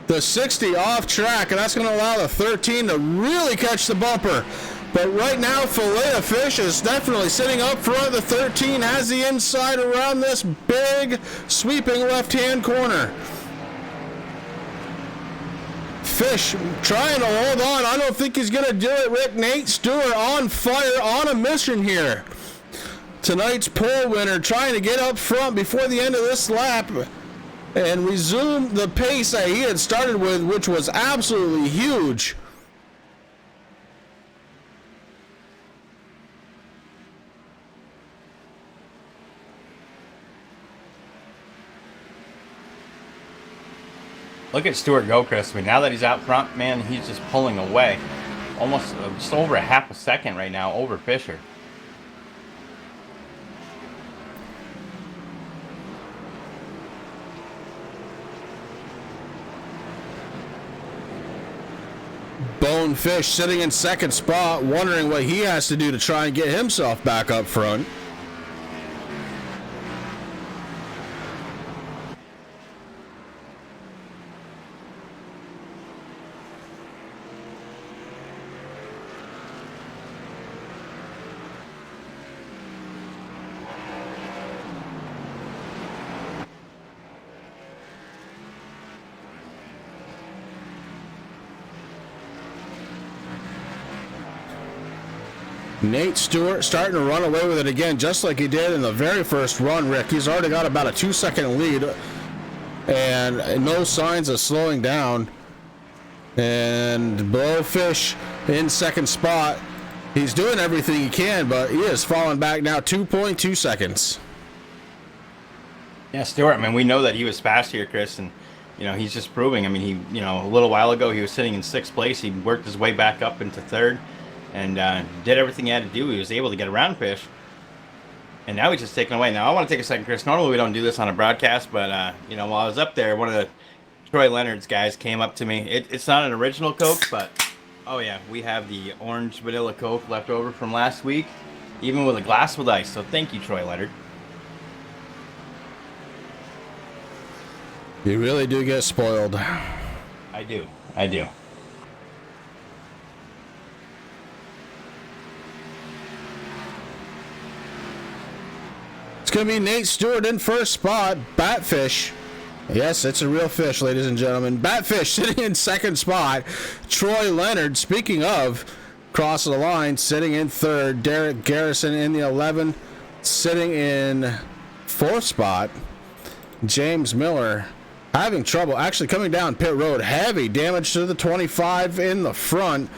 the 60 off track, and that's going to allow the 13 to really catch the bumper. But right now, Filet of Fish is definitely sitting up front. The 13 has the inside around this big sweeping left-hand corner. Fish trying to hold on. I don't think he's going to do it. Rick, Nate Stewart on fire, on a mission here tonight's pole winner, trying to get up front before the end of this lap and resume the pace that he had started with, which was absolutely huge. Look at Stewart go, Chris. I mean, now that he's out front, man, he's just pulling away. Almost just over a half a second right now over Fisher. Bonefish sitting in second spot, wondering what he has to do to try and get himself back up front. Nate Stewart starting to run away with it again, just like he did in the very first run, Rick. He's already got about a 2-second lead and no signs of slowing down. And Blowfish in second spot. He's doing everything he can, but he is falling back now 2.2 seconds. Yeah, Stewart, I mean, we know that he was fast here, Chris, and, you know, he's just proving. I mean, he, a little while ago, he was sitting in 6th place. He worked his way back up into 3rd. And did everything he had to do. He was able to get around Fish. And now he's just taken away. Now, I want to take a second, Chris. Normally, we don't do this on a broadcast. But, while I was up there, one of the Troy Leonard's guys came up to me. It's not an original Coke, but, oh, yeah, we have the orange vanilla Coke left over from last week, even with a glass with ice. So thank you, Troy Leonard. You really do get spoiled. I do. It's going to be Nate Stewart in first spot. Batfish. Yes, it's a real fish, ladies and gentlemen. Batfish sitting in second spot. Troy Leonard, speaking of, crossing the line, sitting in third. Derek Garrison in the 11, sitting in fourth spot. James Miller having trouble, actually coming down pit road. Heavy damage to the 25 in the front.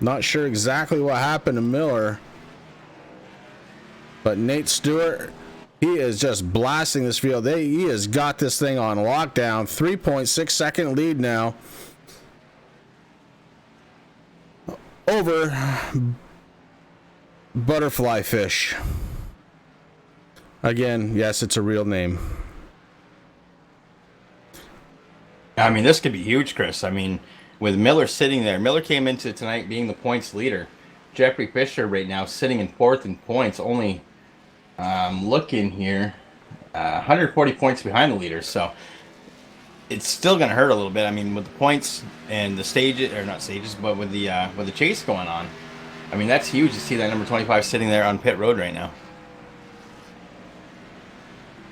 Not sure exactly what happened to Miller. But Nate Stewart, he is just blasting this field. He has got this thing on lockdown. 3.6 second lead now over Butterfly Fish. Again, yes, it's a real name. I mean, this could be huge, Chris. I mean, with Miller sitting there, Miller came into tonight being the points leader. Jeffrey Fisher right now sitting in 4th in points, only looking here, 140 points behind the leaders. So it's still going to hurt a little bit. I mean, with the points and the stages, or not stages, but with the chase going on. I mean, that's huge to see that number 25 sitting there on pit road right now.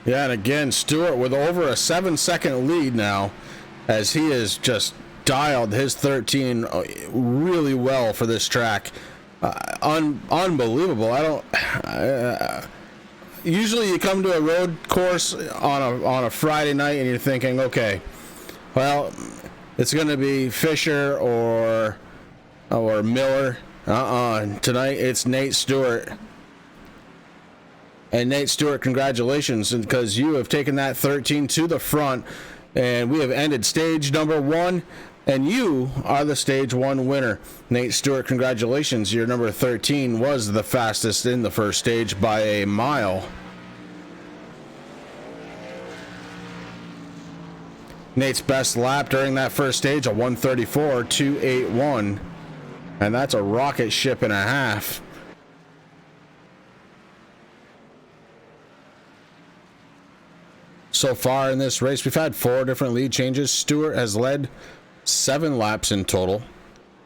Yeah, and again, Stewart with over a 7-second lead now, as he has just dialed his 13 really well for this track. Unbelievable. Usually you come to a road course on a Friday night and you're thinking, okay, well, it's going to be Fisher or Miller. Tonight it's Nate Stewart. And Nate Stewart, congratulations, because you have taken that 13 to the front, and we have ended stage number 1, and you are the stage 1 winner. Nate Stewart, congratulations. Your number 13 was the fastest in the first stage by a mile. Nate's best lap during that first stage, a 1:34.281, and that's a rocket ship and a half. So far in this race, we've had 4 different lead changes. Stewart has led 7 laps in total.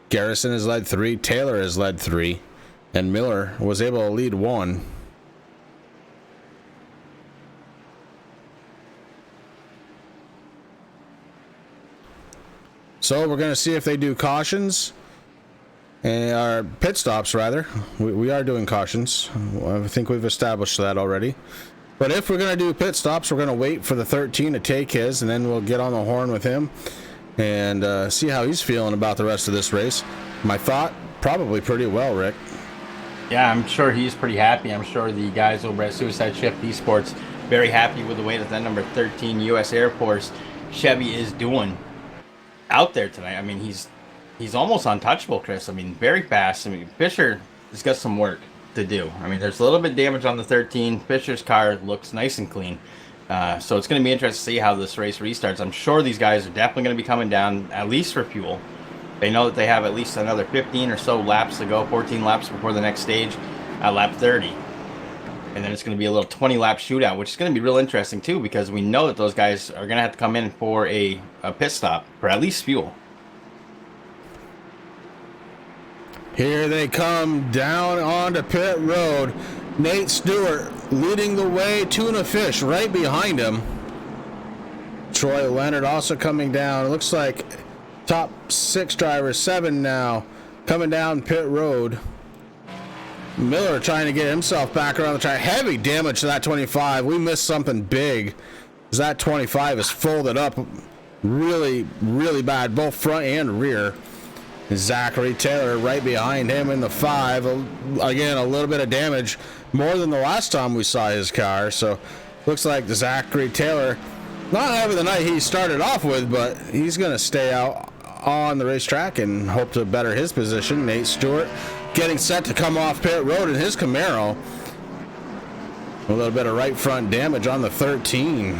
Garrison has led 3. Taylor has led 3. And Miller was able to lead 1. So we're going to see if they do cautions. Our pit stops, rather. We are doing cautions. I think we've established that already. But if we're going to do pit stops, we're going to wait for the 13 to take his, and then we'll get on the horn with him and see how he's feeling about the rest of this race. My thought, probably pretty well, Rick. Yeah, I'm sure he's pretty happy. I'm sure the guys over at Suicide Shift Esports very happy with the way that number 13 U.S. Air Force Chevy is doing out there tonight. I mean, he's almost untouchable, Chris. I mean, very fast. I mean, Fisher has got some work to do. I mean, there's a little bit of damage on the 13. Fisher's car looks nice and clean. So it's going to be interesting to see how this race restarts. I'm sure these guys are definitely going to be coming down, at least for fuel. They know that they have at least another 15 or so laps to go, 14 laps before the next stage at lap 30. And then it's going to be a little 20-lap shootout, which is going to be real interesting, too, because we know that those guys are going to have to come in for a pit stop for at least fuel. Here they come down onto pit road. Nate Stewart leading the way. Tuna Fish right behind him. Troy Leonard also coming down. It looks like top 6 drivers, 7 now, coming down pit road. Miller trying to get himself back around the track. Heavy damage to that 25. We missed something big. That 25 is folded up really, really bad, both front and rear. Zachary Taylor right behind him in the 5. Again, a little bit of damage, more than the last time we saw his car. So looks like Zachary Taylor not having the night he started off with, but he's going to stay out on the racetrack and hope to better his position. Nate Stewart getting set to come off pit road in his Camaro. A little bit of right front damage on the 13.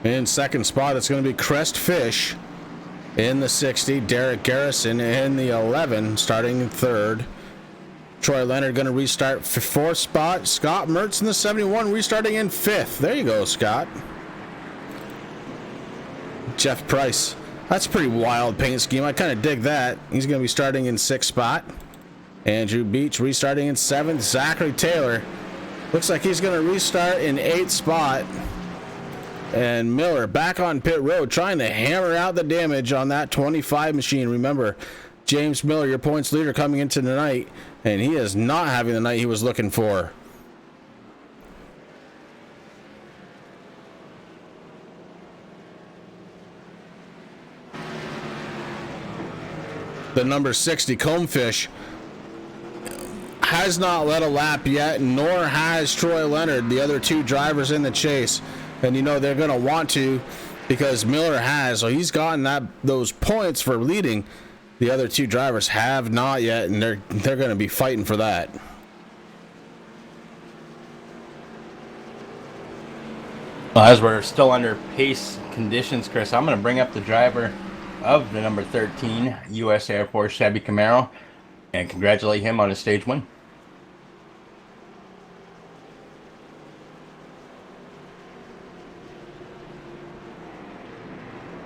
In second spot, it's going to be Crest Fish in the 60. Derek Garrison in the 11, starting in third. Troy Leonard going to restart fourth spot. Scott Mertz in the 71, restarting in fifth. There you go, Scott. Jeff Price. That's a pretty wild paint scheme. I kind of dig that. He's going to be starting in sixth spot. Andrew Beach restarting in seventh. Zachary Taylor looks like he's going to restart in eighth spot. And Miller back on pit road trying to hammer out the damage on that 25 machine. Remember, James Miller, your points leader, coming into tonight, and he is not having the night he was looking for. The number 60 Combfish has not led a lap yet, nor has Troy Leonard, the other two drivers in the chase. And you know they're going to want to, because Miller has. So he's gotten those points for leading. The other two drivers have not yet, and they're going to be fighting for that. Well, as we're still under pace conditions, Chris, I'm going to bring up the driver of the number 13 U.S. Air Force Chevy Camaro and congratulate him on his stage win.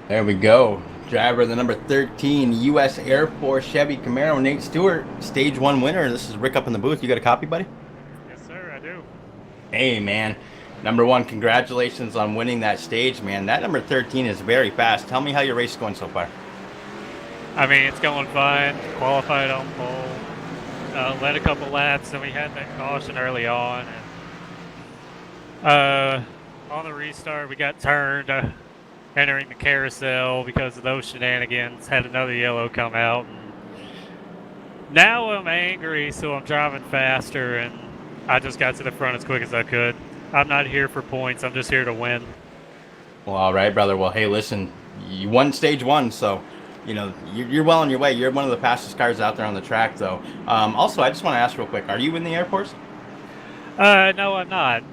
There we go. Driver of the number 13 U.S. Air Force Chevy Camaro, Nate Stewart, stage 1 winner. This is Rick up in the booth. You got a copy, buddy? Yes, sir, I do. Hey, man. Number 1, congratulations on winning that stage, man. That number 13 is very fast. Tell me how your race is going so far. I mean, it's going fine. Qualified on pole. Led a couple laps, and we had that caution early on. And, on the restart, we got turned. Entering the carousel because of those shenanigans, had another yellow come out. And now I'm angry, so I'm driving faster, and I just got to the front as quick as I could. I'm not here for points. I'm just here to win. Well, all right, brother. Well, hey, listen, you won stage 1, so, you know, you're well on your way. You're one of the fastest cars out there on the track, though. Also, I just want to ask real quick, are you in the Air Force? No, I'm not.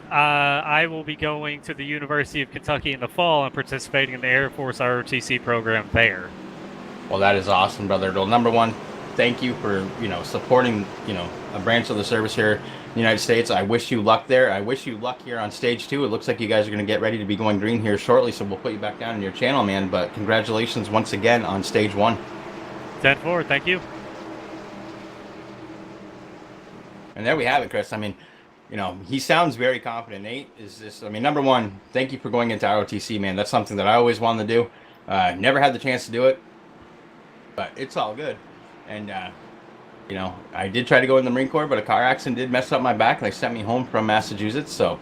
I will be going to the University of Kentucky in the fall and participating in the Air Force ROTC program there. Well, that is awesome, brother. Well, number 1, thank you for, supporting, a branch of the service here in the United States. I wish you luck there. I wish you luck here on stage 2. It looks like you guys are going to get ready to be going green here shortly, so we'll put you back down in your channel, man. But congratulations once again on stage 1. 10-4, thank you. And there we have it, Chris. I mean, he sounds very confident. Nate is just, I mean, number one, thank you for going into ROTC, man. That's something that I always wanted to do. Never had the chance to do it, but it's all good. And, I did try to go in the Marine Corps, but a car accident did mess up my back. They sent me home from Massachusetts. So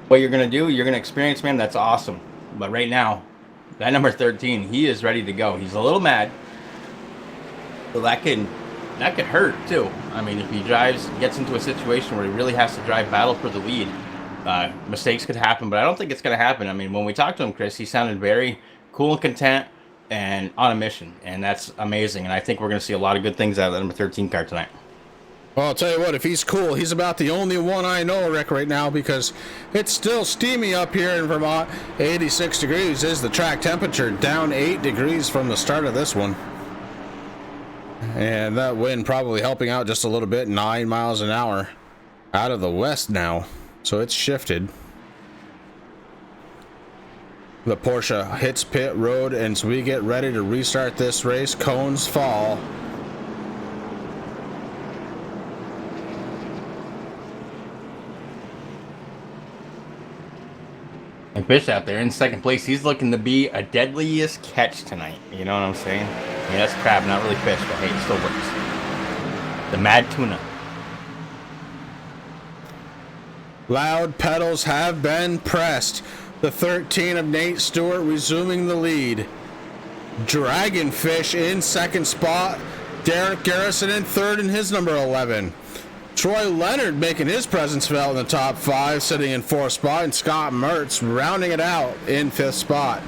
what you're going to do, you're going to experience, man. That's awesome. But right now, that number 13, he is ready to go. He's a little mad. So that could hurt too. I mean, if he gets into a situation where he really has to drive battle for the lead, mistakes could happen, but I don't think it's going to happen. I mean, when we talked to him, Chris, he sounded very cool and content and on a mission, and that's amazing. And I think we're going to see a lot of good things out of the number 13 car tonight. Well, I'll tell you what, if he's cool, he's about the only one I know, Rick, right now, because it's still steamy up here in Vermont. 86 degrees is the track temperature, down 8 degrees from the start of this one. And that wind probably helping out just a little bit, 9 miles an hour out of the west now. So it's shifted. The Porsche hits pit road, and so we get ready to restart this race. Cones fall. And Fish out there in second place, he's looking to be a deadliest catch tonight. You know what I'm saying? I mean, that's crab, not really fish, but hey, it still works. The mad tuna. Loud pedals have been pressed. The 13 of Nate Stewart resuming the lead. Dragonfish in second spot. Derek Garrison in third in his number 11. Troy Leonard making his presence felt in the top 5, sitting in 4th spot, and Scott Mertz rounding it out in 5th spot.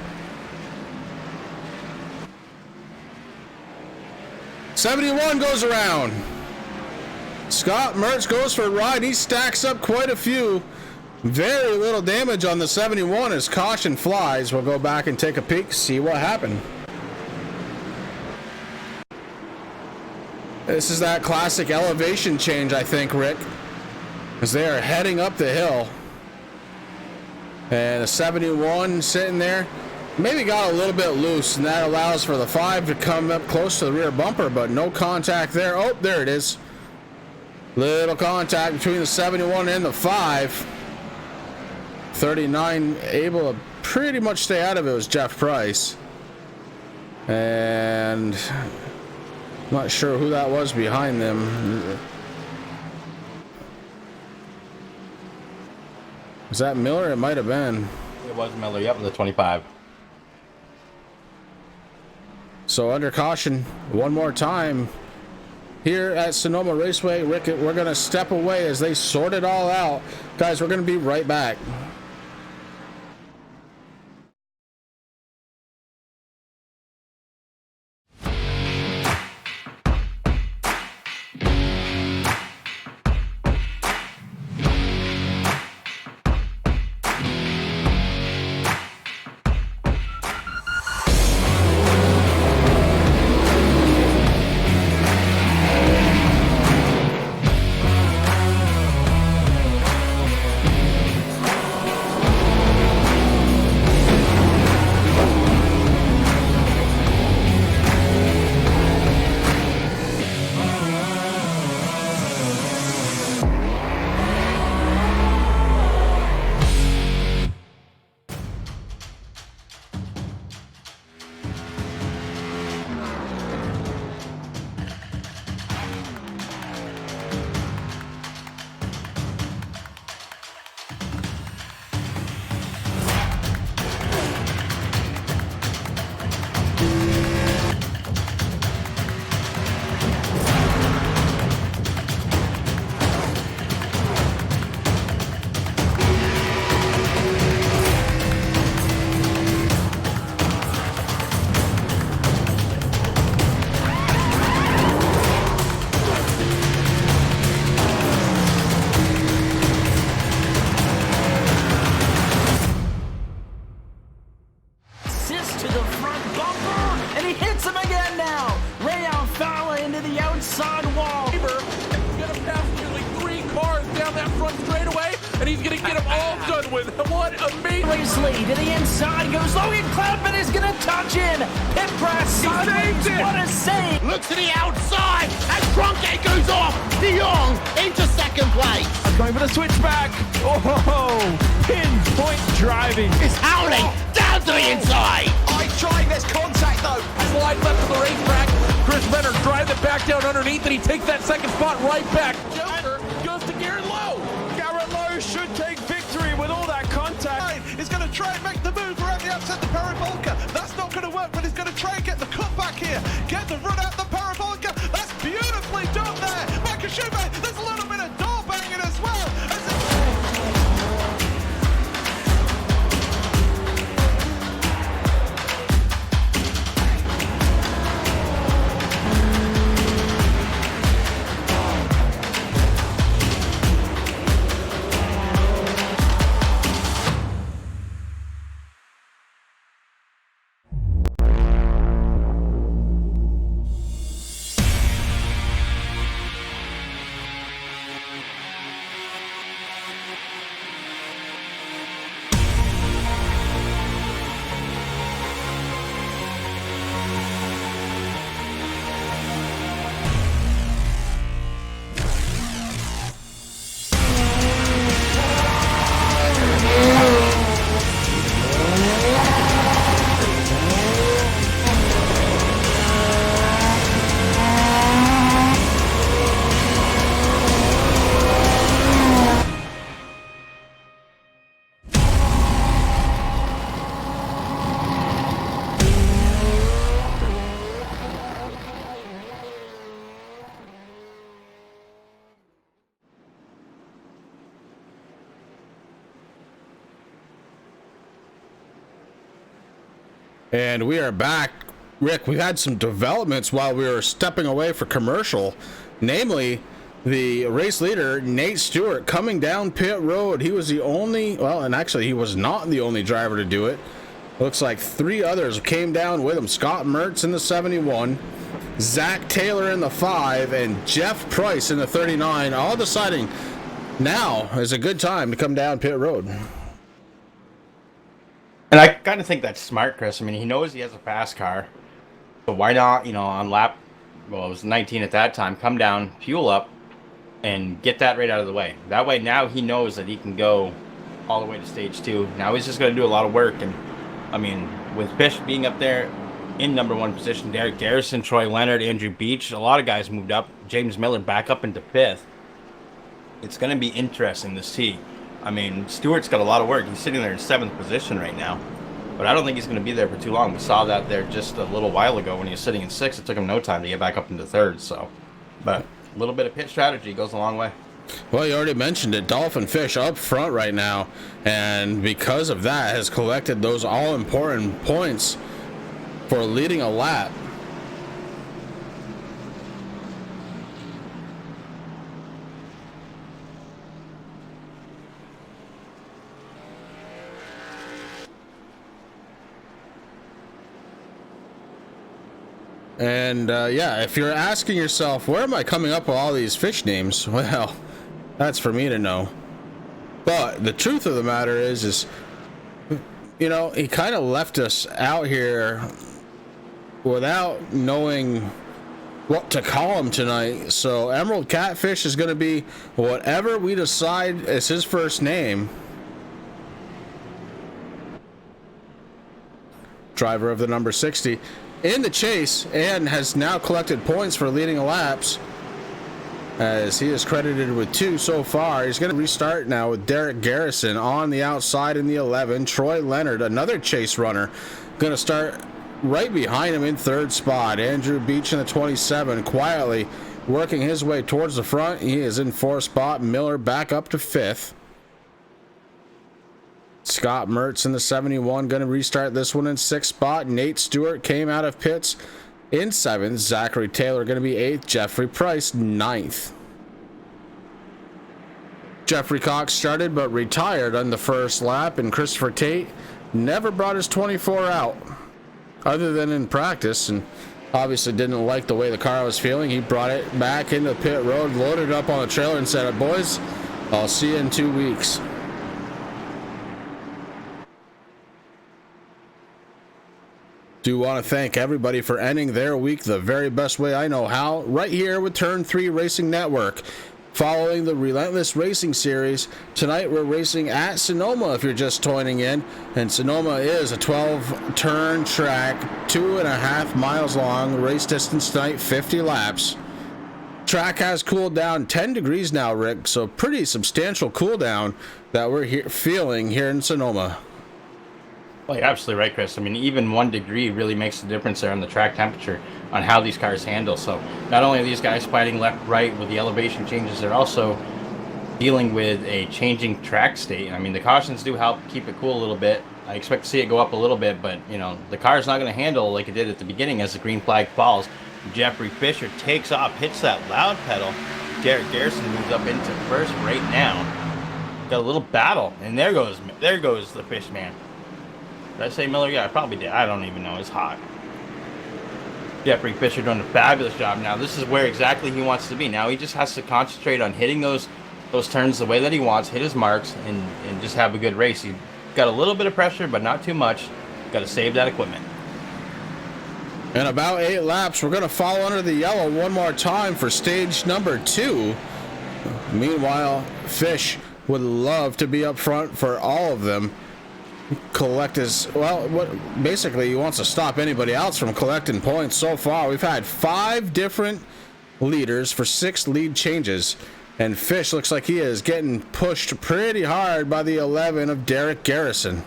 71 goes around. Scott Mertz goes for a ride. He stacks up quite a few. Very little damage on the 71 as caution flies. We'll go back and take a peek, see what happened. This is that classic elevation change, I think, Rick, as they are heading up the hill. And the 71 sitting there maybe got a little bit loose, and that allows for the 5 to come up close to the rear bumper, but no contact there. Oh, there it is. Little contact between the 71 and the 5. 39 able to pretty much stay out of it was Jeff Price. And not sure who that was behind them. Was that Miller? It might have been. It was Miller, yep, the 25. So under caution one more time here at Sonoma Raceway. Rick, we're going to step away as they sort it all out. Guys, we're going to be right back. Lead to the inside goes Logan Cloudman is going to touch in. Pit press sideways. What a save. Look to the outside as Trunke goes off. De Jong into second place. Going for the switchback. Oh, pinpoint driving. It's howling down to the inside. He's trying, there's contact though. Wide left of the racetrack. Chris Benner drives it back down underneath, and he takes that second spot right back. Joker goes to Garrett Lowe. Garrett Lowe should take victory with all that contact. He's going to try and make the move around the outside the parabolica. That's not going to work, but he's going to try and get the cut back here. Get the run out the parabolica. That's beautifully done there. Michael Schumacher, there's a little bit of door banging as well. And we are back. Rick, we had some developments while we were stepping away for commercial, namely the race leader, Nate Stewart, coming down pit road. He was the only, well, and actually he was not the only driver to do it. Looks like 3 others came down with him. Scott Mertz in the 71, Zach Taylor in the 5, and Jeff Price in the 39, all deciding now is a good time to come down pit road. And I kind of think that's smart, Chris. I mean, he knows he has a fast car. So why not, on lap, well, it was 19 at that time, come down, fuel up, and get that right out of the way. That way now he knows that he can go all the way to stage 2. Now he's just going to do a lot of work. And, I mean, with Fish being up there in number 1 position, Derek Garrison, Troy Leonard, Andrew Beach, a lot of guys moved up. James Miller back up into 5th. It's going to be interesting to see. I mean, Stewart's got a lot of work. He's sitting there in 7th position right now. But I don't think he's going to be there for too long. We saw that there just a little while ago when he was sitting in 6th. It took him no time to get back up into 3rd. So, but a little bit of pit strategy goes a long way. Well, you already mentioned it. Dolphin Fish up front right now. And because of that, has collected those all-important points for leading a lap. And yeah, if you're asking yourself, where am I coming up with all these fish names? Well, that's for me to know. But the truth of the matter is he kind of left us out here without knowing what to call him tonight. So Emerald Catfish is going to be whatever we decide is his first name. Driver of the number 60. In the chase, and has now collected points for leading laps, as he is credited with 2 so far. He's going to restart now with Derek Garrison on the outside in the 11. Troy Leonard, another chase runner, going to start right behind him in 3rd spot. Andrew Beach in the 27, quietly working his way towards the front. He is in 4th spot. Miller back up to 5th. Scott Mertz in the 71 going to restart this one in 6th spot. Nate Stewart came out of pits in 7th. Zachary Taylor going to be 8th. Jeffrey Price 9th. Jeffrey Cox started but retired on the first lap, and Christopher Tate never brought his 24 out other than in practice, and obviously didn't like the way the car was feeling. He brought it back into pit road, loaded it up on the trailer, and said, "Boys, I'll see you in 2 weeks." Do want to thank everybody for ending their week the very best way I know how, right here with Turn 3 Racing Network. following the Relentless Racing Series. Tonight we're racing at Sonoma if you're just joining in, and Sonoma is a 12-turn track, 2.5 miles long, race distance tonight 50 laps. Track has cooled down 10 degrees now, Rick, so pretty substantial cool down that we're feeling here in Sonoma. Well, you're absolutely right, Chris. I mean, even 1 degree really makes a difference there on the track temperature on how these cars handle. So not only are these guys fighting left, right with the elevation changes, they're also dealing with a changing track state. I mean, the cautions do help keep it cool a little bit. I expect to see it go up a little bit, but, you know, the car's not going to handle like it did at the beginning as the green flag falls. Jeffrey Fisher takes off, hits that loud pedal. Garrett Garrison moves up into first right now. Got a little battle, and there goes the Fish man. Did I say Miller? Yeah, I probably did. I don't even know. It's hot. Jeffrey Fisher doing a fabulous job. Now, this is where exactly he wants to be. Now, he just has to concentrate on hitting those turns the way that he wants, hit his marks, and just have a good race. He got a little bit of pressure, but not too much. Got to save that equipment. In about 8 laps, we're going to follow under the yellow one more time for stage number 2. Meanwhile, Fish would love to be up front for all of them. Collect his, well, basically he wants to stop anybody else from collecting points. So far we've had 5 different leaders for 6 lead changes, and Fish looks like he is getting pushed pretty hard by the 11 of Derek Garrison.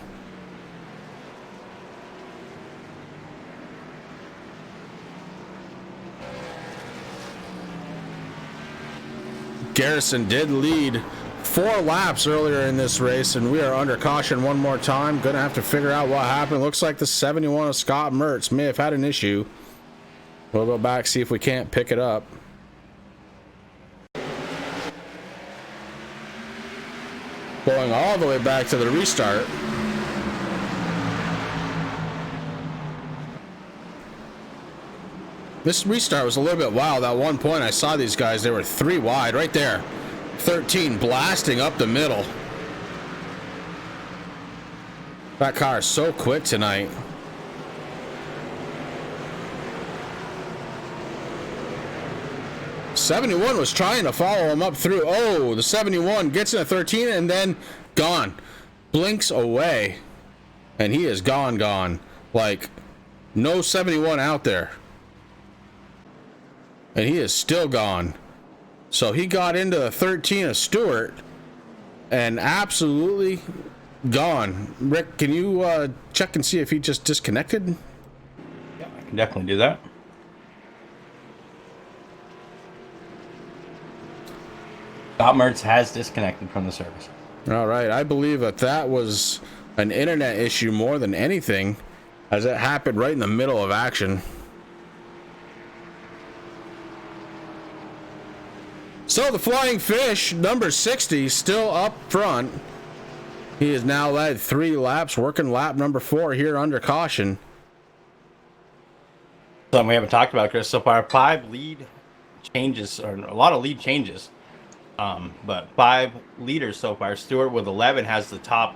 Garrison did lead 4 laps earlier in this race, and we are under caution one more time. Gonna have to figure out what happened. Looks like the 71 of Scott Mertz may have had an issue. We'll go back, see if we can't pick it up. Going all the way back to the restart. This restart was a little bit wild. At one point I saw these guys, they were 3 wide right there. 13 blasting up the middle. That car is so quick tonight. '71 was trying to follow him up through. Oh, the 71 gets in a 13 and then gone. Blinks away. And he is gone. Like, no 71 out there. And he is still gone. So he got into the 13 of Stewart and absolutely gone. Rick, can you check and see if he just disconnected? Yeah, I can definitely do that. Scott Mertz has disconnected from the service. All right. I believe that was an internet issue more than anything, as it happened right in the middle of action. So the Flying Fish, number 60, still up front. He has now led 3 laps, working lap number 4 here under caution. Something we haven't talked about, Chris, so far. 5 lead changes, or a lot of lead changes. But 5 leaders so far. Stewart with 11 has the top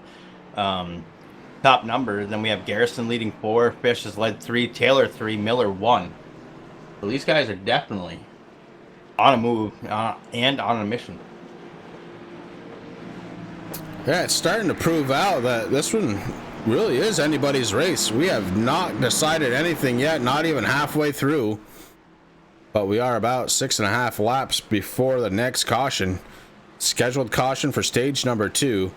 number. Then we have Garrison leading 4. Fish has led 3. Taylor 3. Miller 1. So these guys are definitely on a move and on a mission. Yeah, it's starting to prove out that this one really is anybody's race. We have not decided anything yet, not even halfway through. But we are about 6.5 laps before the next caution. Scheduled caution for stage number 2.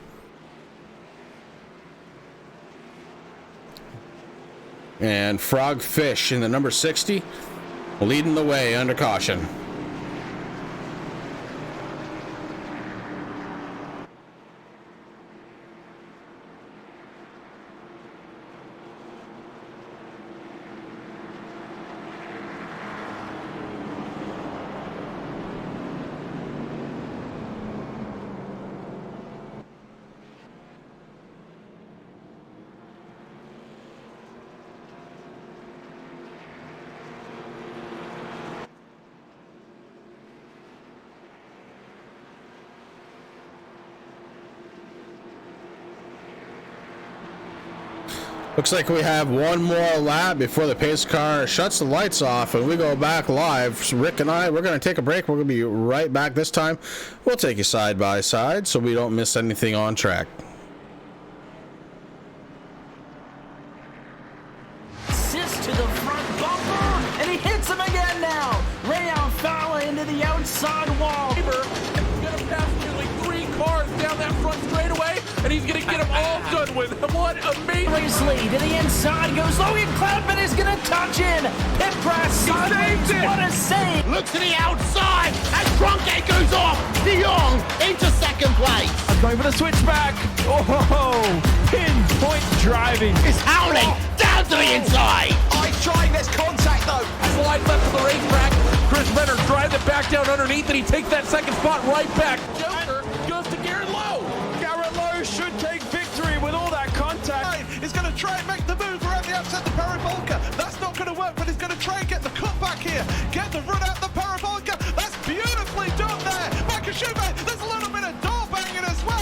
And Frog Fish in the number 60, leading the way under caution. Looks like we have one more lap before the pace car shuts the lights off and we go back live. So Rick and I, we're going to take a break. We're going to be right back this time. We'll take you side by side so we don't miss anything on track. Assist to the front bumper, and he hits him again now. Rayon Fowler into the outside wall. He's going to pass nearly 3 cars down that front straightaway, and he's going to get them all done with. What amazing. Racely to the inside goes Logan Cloudman is going to touch in. Pit press sideways. What a save. Look to the outside as Cronkite goes off. De Jong into second place. I'm going for the switchback. Oh, pinpoint driving. It's howling down to the inside. He's trying this contact though. Slide left of the racetrack. Chris Benner drives it back down underneath, and he takes that second spot right back. Joker goes to Garrett Lowe. Garrett Lowe should take victory with all that contact. He's going to try and make the move around the outside the parabolica. That's not going to work, but he's going to try and get the cutback here. Get the run out the parabolica. That's beautifully done there. Michael Schumacher, there's a little bit of door banging as well.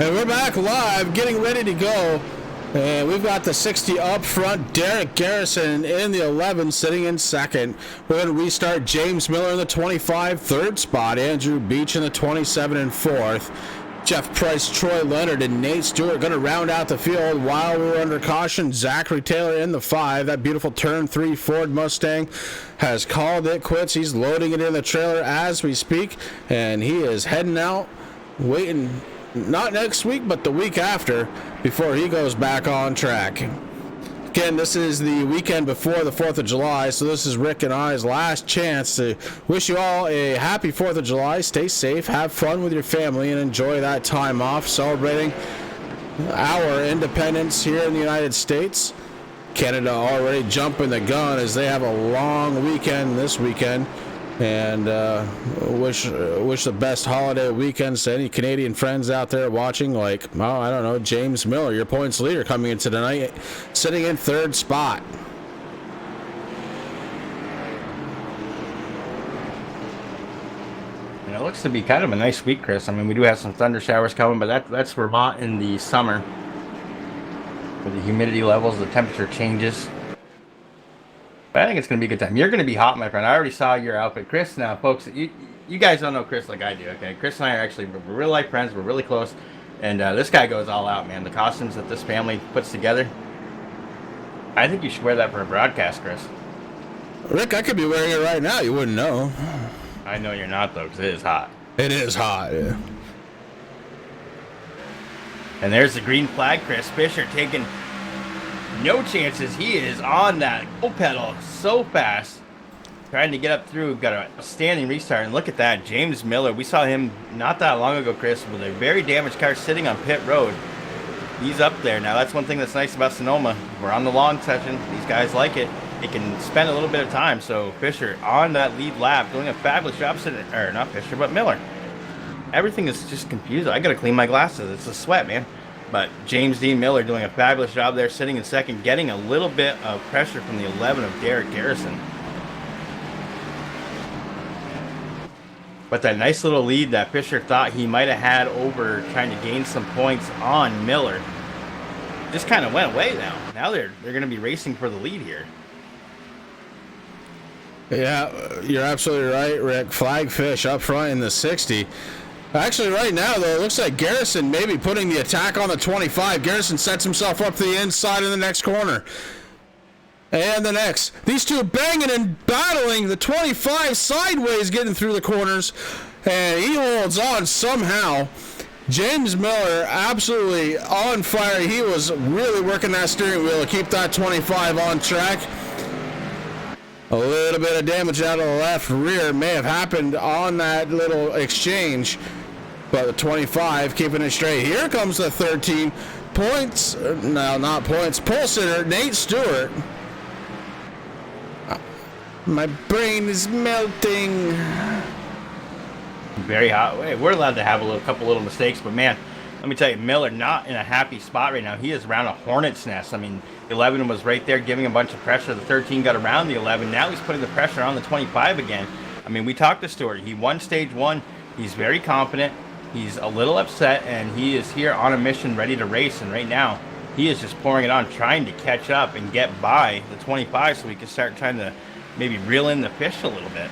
And we're back live, getting ready to go. And we've got the 60 up front, Derek Garrison in the 11, sitting in second. We're going to restart James Miller in the 25, third spot. Andrew Beach in the 27 and fourth. Jeff Price, Troy Leonard, and Nate Stewart going to round out the field while we're under caution. Zachary Taylor in the 5. That beautiful turn 3 Ford Mustang has called it quits. He's loading it in the trailer as we speak, and he is heading out, waiting not next week, but the week after, before he goes back on track. Again, this is the weekend before the 4th of July, so this is Rick and I's last chance to wish you all a happy 4th of July. Stay safe, have fun with your family, and enjoy that time off celebrating our independence here in the United States. Canada already jumping the gun as they have a long weekend this weekend. And wish the best holiday weekends to any Canadian friends out there watching, like, oh, I don't know, James Miller, your points leader, coming into tonight, sitting in third spot. And it looks to be kind of a nice week, Chris. I mean, we do have some thunder showers coming, but that's Vermont in the summer. With the humidity levels, the temperature changes. But I think it's going to be a good time. You're going to be hot, my friend. I already saw your outfit. Chris, now, folks, you guys don't know Chris like I do, okay? Chris and I are actually real life friends. We're really close. And this guy goes all out, man. The costumes that this family puts together. I think you should wear that for a broadcast, Chris. Rick, I could be wearing it right now. You wouldn't know. I know you're not, though, because it is hot. It is hot, yeah. And there's the green flag. Chris Fisher taking no chances. He is on that full pedal so fast, trying to get up through. Got a standing restart, and look at that, James Miller. We saw him not that long ago, Chris, with a very damaged car sitting on pit road. He's up there now. That's one thing that's nice about Sonoma. We're on the long section. These guys like it. They can spend a little bit of time. So Fisher on that lead lap, doing a fabulous job sitting, or not Fisher, but Miller. Everything is just confused. I gotta clean my glasses. It's a sweat, man. But James Dean Miller doing a fabulous job there, sitting in second, getting a little bit of pressure from the 11 of Derek Garrison. But that nice little lead that Fisher thought he might have had over trying to gain some points on Miller just kind of went away now. Now they're going to be racing for the lead here. Yeah, you're absolutely right, Rick. Flag Fish up front in the 60. Actually, right now, though, it looks like Garrison may be putting the attack on the 25. Garrison sets himself up to the inside in the next corner. And the next. These two banging and battling. The 25 sideways getting through the corners. And he holds on somehow. James Miller absolutely on fire. He was really working that steering wheel to keep that 25 on track. A little bit of damage out of the left rear may have happened on that little exchange. But the 25 keeping it straight. Here comes the 13 points. No, not points. Pole sitter, Nate Stewart. My brain is melting. Very hot. We're allowed to have a couple little mistakes, but man, let me tell you, Miller not in a happy spot right now. He is around a hornet's nest. I mean, 11 was right there giving a bunch of pressure. The 13 got around the 11. Now he's putting the pressure on the 25 again. I mean, we talked to Stewart. He won stage one. He's very confident. He's a little upset, and he is here on a mission ready to race. And right now, he is just pouring it on, trying to catch up and get by the 25 so we can start trying to maybe reel in the fish a little bit.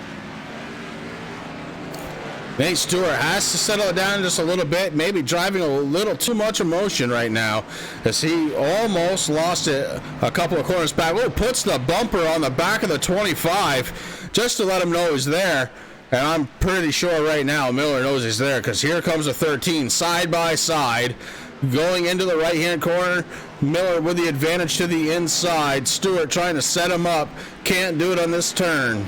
Nate Stewart has to settle it down just a little bit, maybe driving a little too much emotion right now as he almost lost it a couple of corners back. Oh, puts the bumper on the back of the 25 just to let him know he's there. And I'm pretty sure right now Miller knows he's there because here comes a 13 side by side going into the right-hand corner. Miller with the advantage to the inside. Stewart trying to set him up. Can't do it on this turn.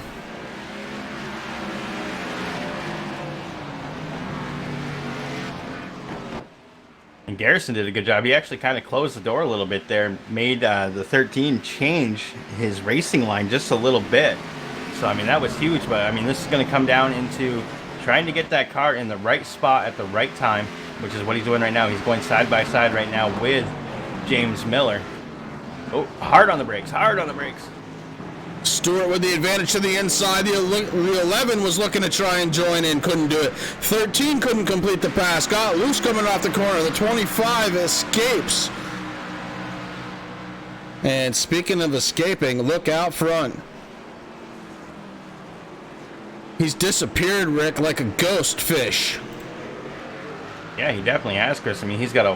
And Garrison did a good job. He actually kind of closed the door a little bit there, made the 13 change his racing line just a little bit. So, I mean, that was huge. But, I mean, this is going to come down into trying to get that car in the right spot at the right time, which is what he's doing right now. He's going side by side right now with James Miller. Oh, hard on the brakes, hard on the brakes. Stewart with the advantage to the inside. The 11 was looking to try and join in, couldn't do it. 13 couldn't complete the pass. Got loose coming off the corner. The 25 escapes. And speaking of escaping, look out front. He's disappeared, Rick, like a ghost fish. Yeah, he definitely has, Chris. I mean, he's got a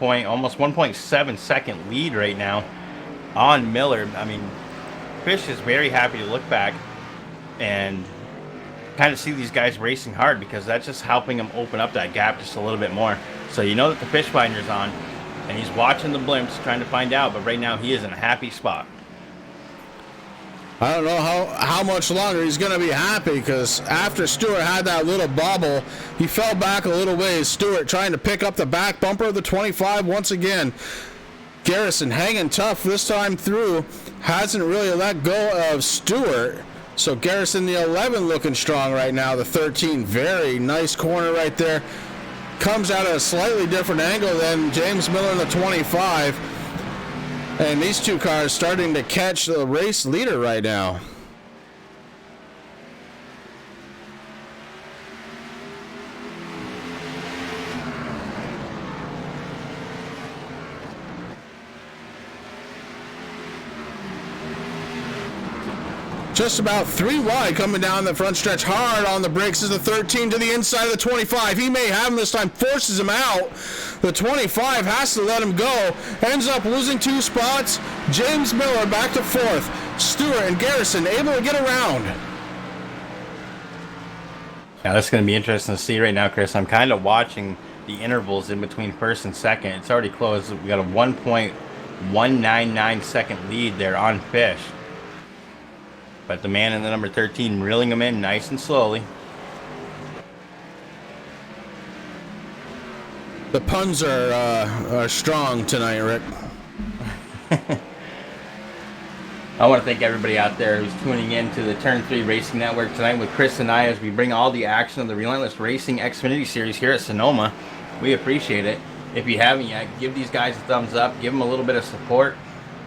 almost 1.7 second lead right now on Miller. I mean, Fish is very happy to look back and kind of see these guys racing hard because that's just helping him open up that gap just a little bit more. So you know that the fish finder's on, and he's watching the blimps trying to find out, but right now he is in a happy spot. I don't know how much longer he's going to be happy because after Stewart had that little bobble, he fell back a little ways. Stewart trying to pick up the back bumper of the 25 once again. Garrison hanging tough this time through. Hasn't really let go of Stewart. So Garrison, the 11, looking strong right now. The 13, very nice corner right there. Comes out at a slightly different angle than James Miller in the 25. And these two cars starting to catch the race leader right now. Just about 3 wide coming down the front stretch. Hard on the brakes is the 13 to the inside of the 25. He may have him this time, forces him out. The 25 has to let him go. Ends up losing 2 spots. James Miller back to 4th. Stewart and Garrison able to get around. Now that's going to be interesting to see right now, Chris. I'm kind of watching the intervals in between first and second. It's already closed. We got a 1.199 second lead there on Fish. But the man in the number 13 reeling him in nice and slowly. The puns are strong tonight, Rick. I want to thank everybody out there who's tuning in to the Turn 3 Racing Network tonight with Chris and I as we bring all the action of the Relentless Racing Xfinity Series here at Sonoma. We appreciate it. If you haven't yet, give these guys a thumbs up. Give them a little bit of support.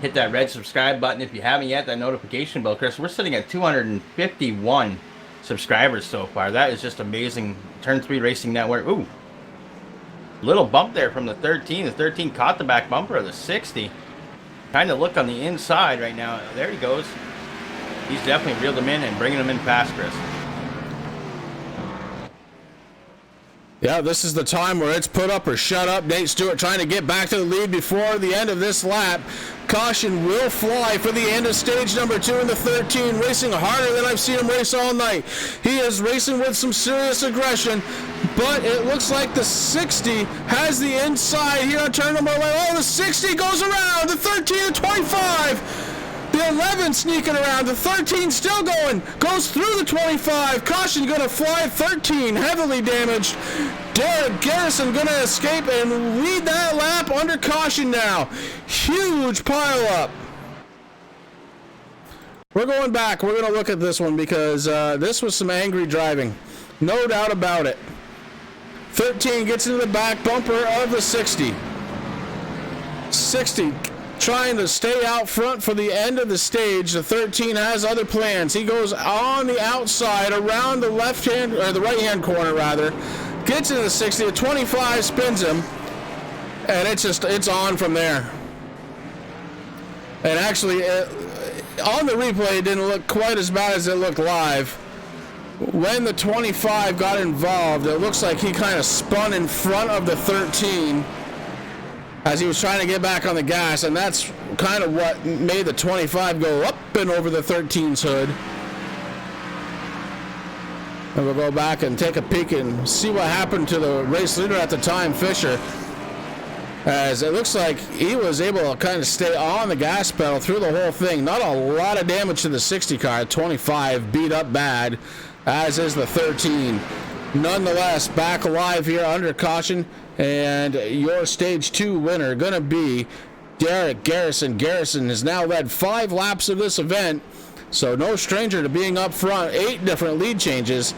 Hit that red subscribe button if you haven't yet. That notification bell, Chris. We're sitting at 251 subscribers so far. That is just amazing. Turn 3 Racing Network. Ooh. Little bump there from the 13. The 13 caught the back bumper of the 60. Trying to look on the inside right now. There he goes. He's definitely reeled him in and bringing him in fast, Chris. Yeah, this is the time where it's put up or shut up. Nate Stewart trying to get back to the lead before the end of this lap. Caution will fly for the end of stage number 2 in the 13, racing harder than I've seen him race all night. He is racing with some serious aggression, but it looks like the 60 has the inside here on turn number 11. Oh, the 60 goes around, the 13 and 25. The 11 sneaking around, the 13 still going, goes through the 25. Caution going to fly, 13 heavily damaged. Derek Garrison going to escape and lead that lap under caution now. Huge pile up. We're going back. We're going to look at this one because this was some angry driving. No doubt about it. 13 gets into the back bumper of the 60. 60 trying to stay out front for the end of the stage. The 13 has other plans. He goes on the outside around the left hand, or the right hand corner rather. Gets into the 60. The 25 spins him. And it's on from there. And actually, on the replay, it didn't look quite as bad as it looked live. When the 25 got involved, it looks like he kind of spun in front of the 13 as he was trying to get back on the gas, and that's kind of what made the 25 go up and over the 13's hood. And we'll go back and take a peek and see what happened to the race leader at the time, Fisher, as it looks like he was able to kind of stay on the gas pedal through the whole thing. Not a lot of damage to the 60 car. 25 beat up bad, as is the 13. Nonetheless, back alive here under caution, and your stage 2 winner going to be Derek Garrison. Garrison has now led 5 laps of this event, so no stranger to being up front. 8 different lead changes.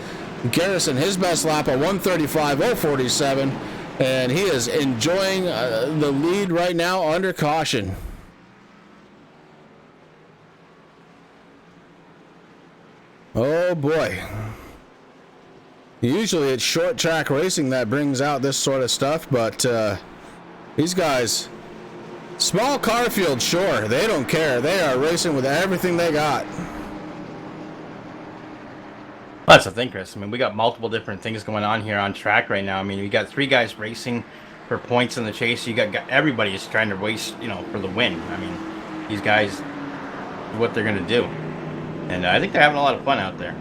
Garrison, his best lap, a 1:35.047, and he is enjoying the lead right now under caution. Oh boy. Usually it's short track racing that brings out this sort of stuff, but these guys, small car field, sure, they don't care. They are racing with everything they got. Well, that's the thing, Chris. I mean, we got multiple different things going on here on track right now. I mean, we got 3 guys racing for points in the chase. You got everybody is trying to race, for the win. I mean, these guys, what they're going to do. And I think they're having a lot of fun out there.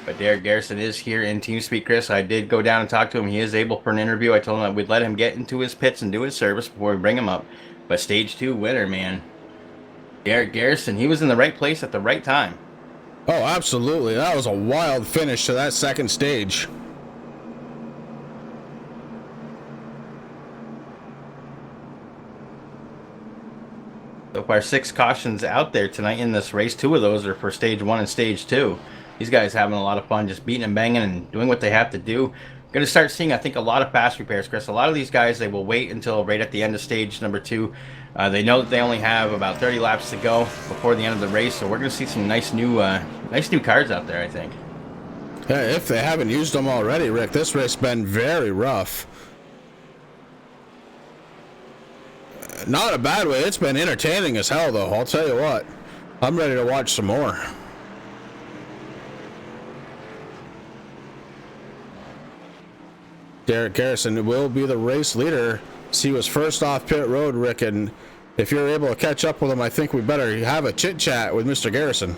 But Derek Garrison is here in TeamSpeak, Chris. I did go down and talk to him. He is able for an interview. I told him that we'd let him get into his pits and do his service before we bring him up. But stage 2 winner, man. Derek Garrison, he was in the right place at the right time. Oh, absolutely. That was a wild finish to that second stage. So far, 6 cautions out there tonight in this race. 2 of those are for stage 1 and stage 2. These guys having a lot of fun, just beating and banging and doing what they have to do. Going to start seeing, I think, a lot of fast repairs, Chris. A lot of these guys, they will wait until right at the end of stage number 2. They know that they only have about 30 laps to go before the end of the race, so we're going to see some nice new cars out there, I think. Yeah, if they haven't used them already, Rick, this race has been very rough. Not a bad way. It's been entertaining as hell, though. I'll tell you what. I'm ready to watch some more. Derek Garrison will be the race leader. He was first off pit road, Rick, and if you're able to catch up with him, I think we better have a chit-chat with Mr. Garrison.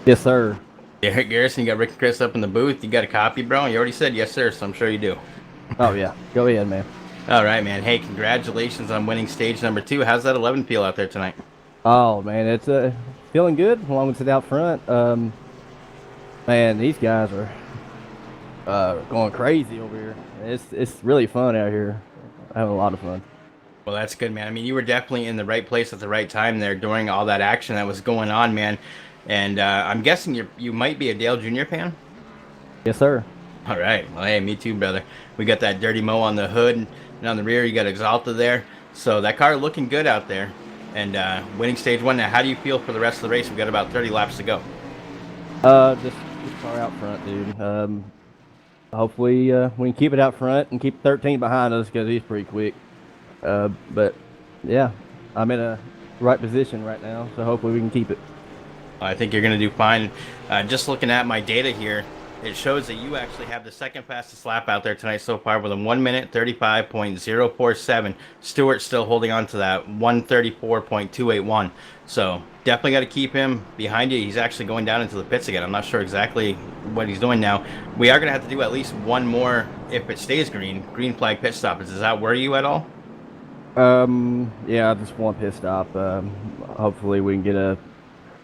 Yes, sir. Derek Garrison, you got Rick and Chris up in the booth. You got a copy, bro? You already said yes, sir, so I'm sure you do. Oh yeah, go ahead, man. All right, man. Hey, congratulations on winning stage number 2. How's that 11 feel out there tonight? Oh man, it's feeling good along with it out front. Man, these guys are going crazy over here. It's really fun out here. Having a lot of fun. Well, that's good, man. I mean, you were definitely in the right place at the right time there during all that action that was going on, man. And I'm guessing you might be a Dale Jr. fan? Yes, sir. All right. Well, hey, me too, brother. We got that Dirty Mo on the hood, and on the rear you got Exalta there. So that car looking good out there. And winning stage 1. Now, how do you feel for the rest of the race? We've got about 30 laps to go. Just car out front, dude. Hopefully we can keep it out front and keep 13 behind us because he's pretty quick. But yeah, I'm in a right position right now, so hopefully we can keep it. I think you're going to do fine. Just looking at my data here, it shows that you actually have the second fastest lap out there tonight so far with a 1 minute 35.047. Stewart's still holding on to that 134.281. So definitely got to keep him behind you. He's actually going down into the pits again. I'm not sure exactly what he's doing now. We are going to have to do at least one more if it stays green flag pit stop. Does that worry you at all? Yeah, just one pit stop. Hopefully we can get a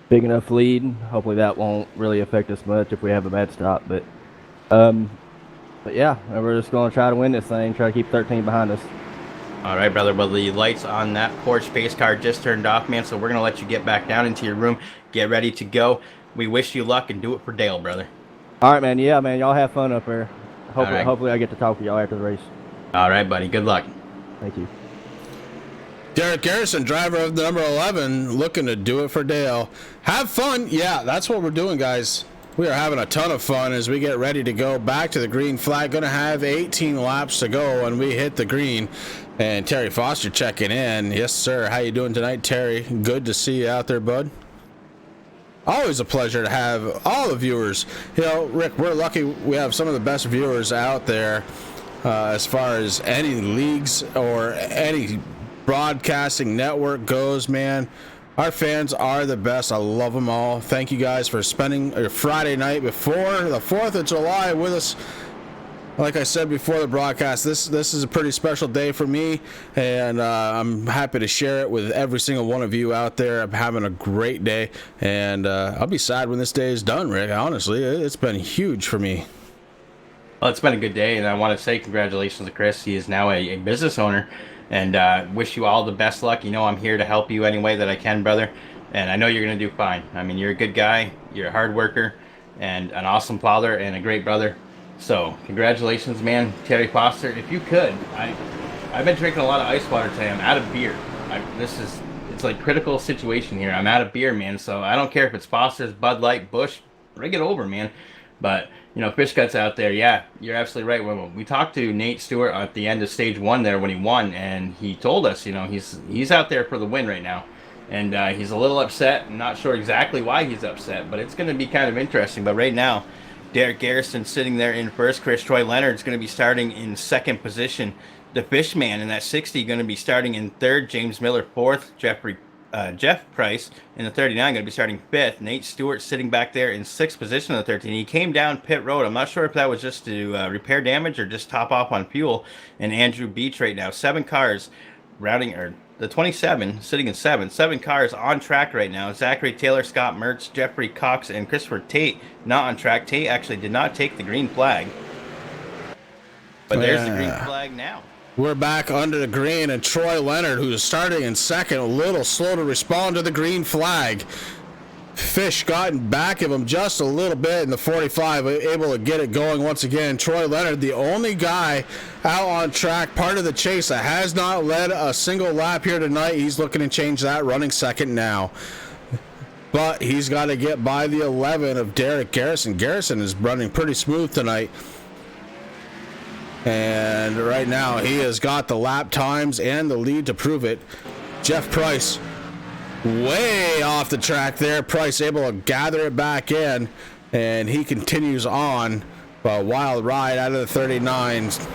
big enough lead. Hopefully that won't really affect us much if we have a bad stop. But yeah, we're just going to try to win this thing. Try to keep 13 behind us. All right, brother. Well, the lights on that Porsche pace car just turned off, man. So we're gonna let you get back down into your room, get ready to go. We wish you luck and do it for Dale, brother. All right, man. Yeah, man. Y'all have fun up there. Right. Hopefully I get to talk to y'all after the race. All right, buddy. Good luck. Thank you. Derek Garrison, driver of the number 11, looking to do it for Dale. Have fun. Yeah, that's what we're doing, guys. We are having a ton of fun as we get ready to go back to the green flag. Going to have 18 laps to go when we hit the green. And Terry Foster checking in. Yes, sir. How you doing tonight, Terry? Good to see you out there, bud. Always a pleasure to have all the viewers. You know, Rick, we're lucky we have some of the best viewers out there as far as any leagues or any broadcasting network goes, man. Our fans are the best. I love them all. Thank you guys for spending your Friday night before the 4th of July with us. Like I said before the broadcast, this is a pretty special day for me, and I'm happy to share it with every single one of you out there. I'm having a great day, and I'll be sad when this day is done, Rick. Honestly, it's been huge for me. Well, it's been a good day, and I want to say congratulations to Chris. He is now a business owner, and wish you all the best luck. You know I'm here to help you any way that I can, brother, and I know you're going to do fine. I mean, you're a good guy, you're a hard worker, and an awesome father, and a great brother. So, congratulations, man. Terry Foster, if you could, I've been drinking a lot of ice water today. I'm out of beer. It's like critical situation here. I'm out of beer, man, so I don't care if it's Foster's, Bud Light, Busch, bring it over, man. But, you know, Fish Guts out there, yeah, you're absolutely right. When we talked to Nate Stewart at the end of stage 1 there when he won, and he told us, you know, he's out there for the win right now. And he's a little upset. I'm not sure exactly why he's upset, but it's going to be kind of interesting. But right now, Derek Garrison sitting there in first. Chris Troy Leonard's going to be starting in second position. The Fishman in that 60 going to be starting in third. James Miller fourth. Jeff Price in the 39 going to be starting fifth. Nate Stewart sitting back there in sixth position in the 13. He came down pit road. I'm not sure if that was just to repair damage or just top off on fuel. And Andrew Beach right now. 7 cars routing, or the 27 sitting in 7 cars on track right now. Zachary Taylor, Scott Mertz, Jeffrey Cox, and Christopher Tate not on track. Tate actually did not take the green flag, but there's the green flag now. We're back under the green, and Troy Leonard, who's starting in second, a little slow to respond to the green flag. Fish got back of him just a little bit in the 45, able to get it going once again. Troy Leonard, the only guy out on track, part of the chase that has not led a single lap here tonight. He's looking to change that, running second now. But he's got to get by the 11 of Derek Garrison. Garrison is running pretty smooth tonight. And right now he has got the lap times and the lead to prove it. Jeff Price way off the track there. Price able to gather it back in, and he continues on a wild ride out of the 39s.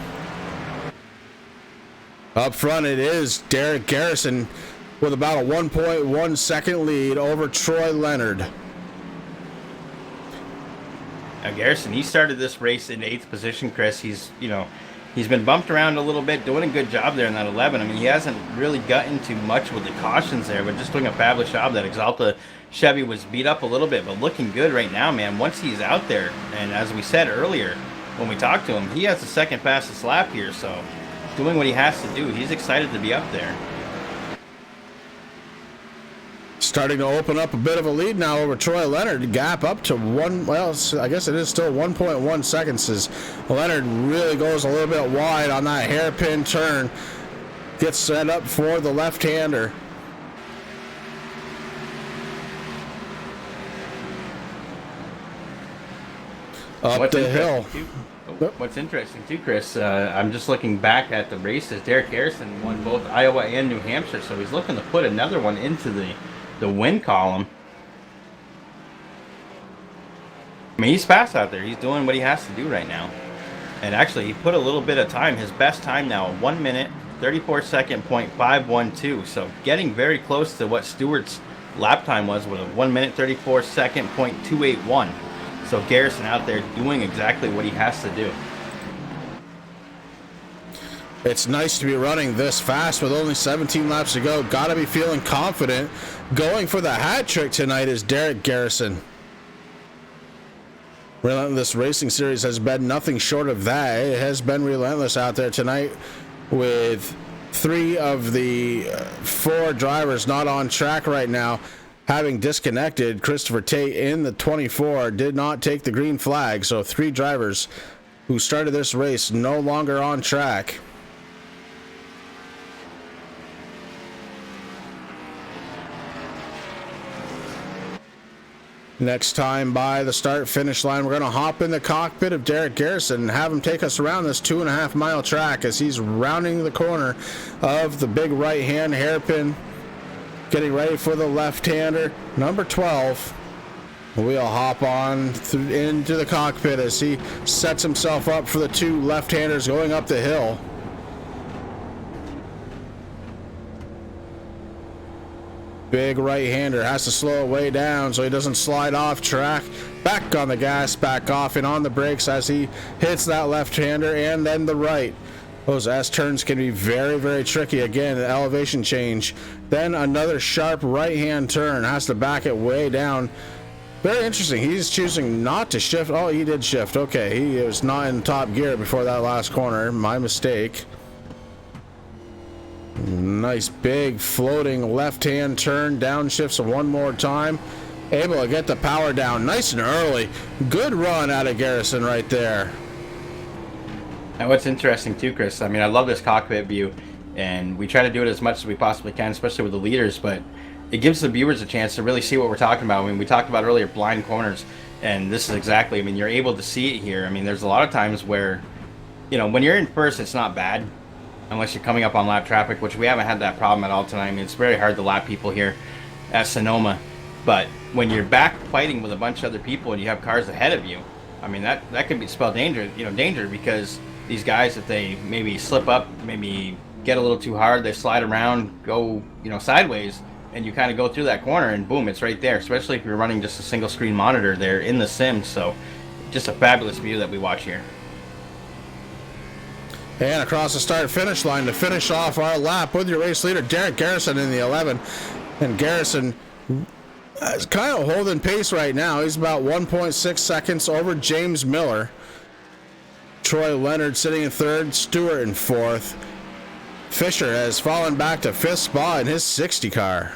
Up front it is Derek Garrison with about a 1.1 second lead over Troy Leonard. Now Garrison, he started this race in 8th position, Chris. He's been bumped around a little bit, doing a good job there in that 11. I mean, he hasn't really gotten too much with the cautions there, but just doing a fabulous job. That Exalta Chevy was beat up a little bit, but looking good right now, man. Once he's out there, and as we said earlier when we talked to him, he has the second fastest lap here, so doing what he has to do. He's excited to be up there. Starting to open up a bit of a lead now over Troy Leonard. Gap up to I guess it is still 1.1 seconds as Leonard really goes a little bit wide on that hairpin turn. Gets set up for the left-hander. Up the hill. What's interesting too, Chris, I'm just looking back at the races. Derek Garrison won both Iowa and New Hampshire, so he's looking to put another one into the win column. I mean, he's fast out there. He's doing what he has to do right now. And actually, he put a little bit of time. His best time now, 1 minute, 34 second, .512. So getting very close to what Stewart's lap time was with a 1 minute, 34 second, .281. So Garrison out there doing exactly what he has to do. It's nice to be running this fast with only 17 laps to go. Got to be feeling confident. Going for the hat trick tonight is Derek Garrison. Relentless Racing Series has been nothing short of that. It has been relentless out there tonight with 3 of the 4 drivers not on track right now, having disconnected. Christopher Tate in the 24 did not take the green flag, so 3 drivers who started this race no longer on track. Next time by the start-finish line, we're going to hop in the cockpit of Derek Garrison and have him take us around this 2.5-mile track as he's rounding the corner of the big right-hand hairpin, getting ready for the left-hander, number 12. We'll hop on into the cockpit as he sets himself up for the 2 left-handers going up the hill. Big right-hander has to slow it way down so he doesn't slide off track. Back on the gas, back off and on the brakes as he hits that left-hander and then the right. Those S-turns can be very, very tricky. Again, an elevation change. Then another sharp right-hand turn. Has to back it way down. Very interesting. He's choosing not to shift. Oh, he did shift. Okay, he was not in top gear before that last corner. My mistake. Nice big floating left-hand turn. Downshifts one more time. Able to get the power down nice and early. Good run out of Garrison right there. And what's interesting too, Chris, I mean, I love this cockpit view, and we try to do it as much as we possibly can, especially with the leaders, but it gives the viewers a chance to really see what we're talking about. I mean, we talked about earlier blind corners, and this is exactly, I mean, you're able to see it here. I mean, there's a lot of times where, when you're in first, it's not bad, unless you're coming up on lap traffic, which we haven't had that problem at all tonight. I mean, it's very hard to lap people here at Sonoma, but when you're back fighting with a bunch of other people and you have cars ahead of you, I mean, that could be spell danger, danger, because these guys, if they maybe slip up, maybe get a little too hard, they slide around, go, sideways, and you kind of go through that corner and boom, it's right there, especially if you're running just a single screen monitor there in the sim. So just a fabulous view that we watch here. And across the start-finish line to finish off our lap with your race leader, Derek Garrison in the 11. And Garrison is kind of holding pace right now. He's about 1.6 seconds over James Miller. Troy Leonard sitting in 3rd, Stewart in 4th. Fisher has fallen back to 5th spot in his 60 car.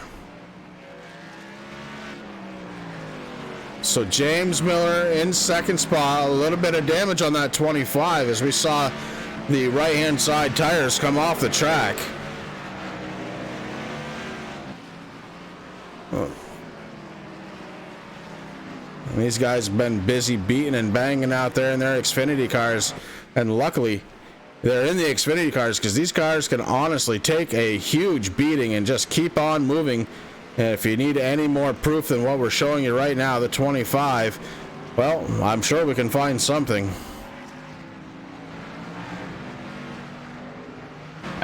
So James Miller in 2nd spot. A little bit of damage on that 25 as we saw the right-hand side tires come off the track. Oh. And these guys have been busy beating and banging out there in their Xfinity cars, and luckily they're in the Xfinity cars because these cars can honestly take a huge beating and just keep on moving. And if you need any more proof than what we're showing you right now, the 25, well, I'm sure we can find something.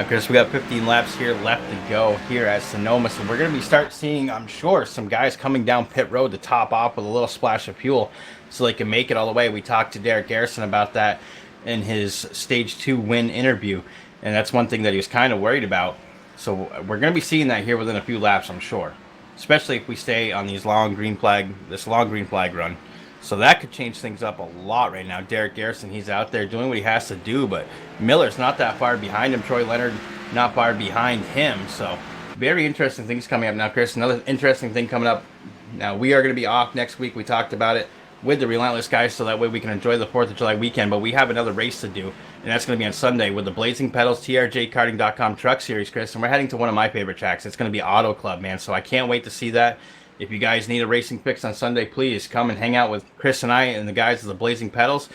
Chris, we got 15 laps here left to go here at Sonoma, so we're going to start seeing, I'm sure, some guys coming down pit road to top off with a little splash of fuel so they can make it all the way. We talked to Derek Garrison about that in his Stage 2 win interview, and that's one thing that he was kind of worried about. So we're going to be seeing that here within a few laps, I'm sure, especially if we stay on this long green flag run. So that could change things up a lot right now. Derek Garrison, he's out there doing what he has to do, but Miller's not that far behind him. Troy Leonard not far behind him. So very interesting things coming up now, Chris. Another interesting thing coming up. Now, we are going to be off next week. We talked about it with the Relentless guys, so that way we can enjoy the 4th of July weekend. But we have another race to do, and that's going to be on Sunday with the Blazing Pedals TRJkarting.com Truck Series, Chris. And we're heading to one of my favorite tracks. It's going to be Auto Club, man. So I can't wait to see that. If you guys need a racing fix on Sunday, please come and hang out with Chris and I and the guys of the Blazing Pedals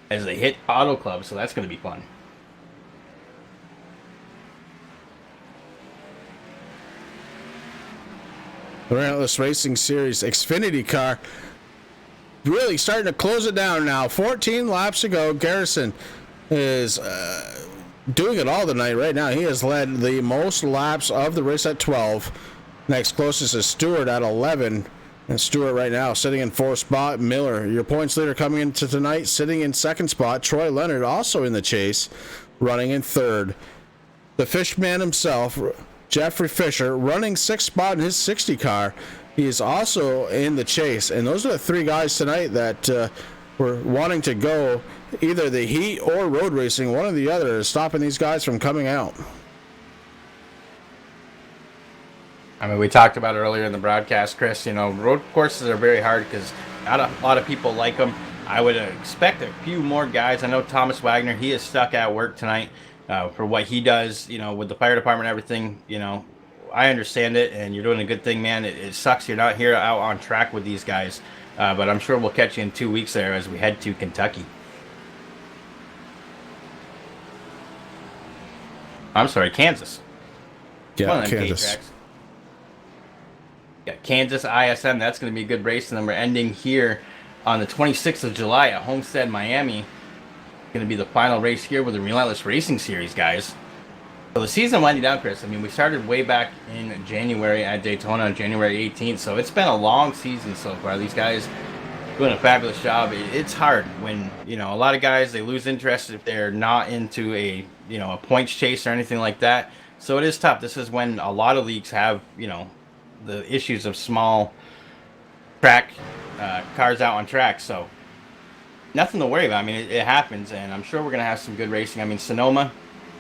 as they hit Auto Club. So that's going to be fun. The Relentless Racing Series Xfinity car really starting to close it down now. 14 laps to go. Garrison is doing it all tonight right now. He has led the most laps of the race at 12. Next closest is Stewart at 11. And Stewart right now sitting in 4th spot. Miller, your points leader, coming into tonight, sitting in 2nd spot. Troy Leonard also in the chase, running in 3rd. The Fishman himself, Jeffrey Fisher, running 6th spot in his 60 car. He is also in the chase. And those are the 3 guys tonight that were wanting to go either the heat or road racing. One or the other is stopping these guys from coming out. I mean, we talked about it earlier in the broadcast, Chris. You know, road courses are very hard because not a lot of people like them. I would expect a few more guys. I know Thomas Wagner, he is stuck at work tonight for what he does, you know, with the fire department and everything. You know, I understand it, and you're doing a good thing, man. It sucks you're not here out on track with these guys, but I'm sure we'll catch you in 2 weeks there as we head to Kentucky. I'm sorry, Kansas. Yeah, One of them Kansas. K-tracks. Got Kansas ISM. That's going to be a good race. And then we're ending here on the 26th of July at Homestead, Miami. Going to be the final race here with the Relentless Racing Series, guys. So the season winding down, Chris. I mean, we started way back in January at Daytona on January 18th. So it's been a long season so far. These guys doing a fabulous job. It's hard when, you know, a lot of guys, they lose interest if they're not into a points chase or anything like that. So it is tough. This is when a lot of leagues have, you know, the issues of small track cars out on track. So nothing to worry about. I mean, it happens, and I'm sure we're going to have some good racing. I mean, Sonoma,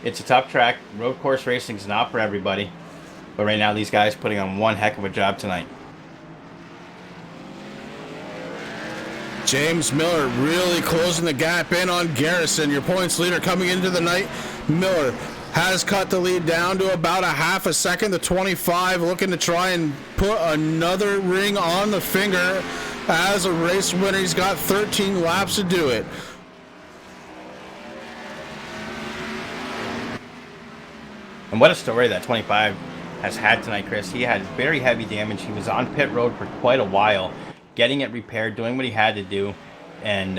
it's a tough track. Road course racing is not for everybody. But right now, these guys putting on one heck of a job tonight. James Miller really closing the gap in on Garrison. Your points leader coming into the night. Miller has cut the lead down to about a half a second. The 25 looking to try and put another ring on the finger as a race winner. He's got 13 laps to do it. And what a story that 25 has had tonight, Chris. He had very heavy damage. He was on pit road for quite a while, getting it repaired, doing what he had to do. And,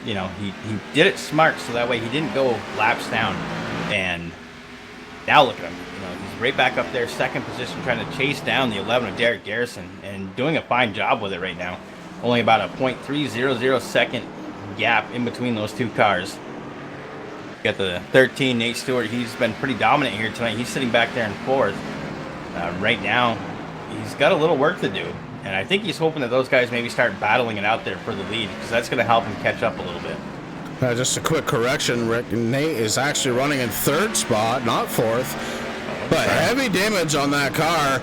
you know, he did it smart so that way he didn't go laps down. And now look at him. You know, he's right back up there, 2nd position, trying to chase down the 11 of Derek Garrison and doing a fine job with it right now. Only about a 0.300 second gap in between those 2 cars. Got the 13, Nate Stewart. He's been pretty dominant here tonight. He's sitting back there in 4th. Right now, he's got a little work to do. And I think he's hoping that those guys maybe start battling it out there for the lead, because that's going to help him catch up a little bit. Just a quick correction, Rick. Nate is actually running in 3rd spot, not 4th. But heavy damage on that car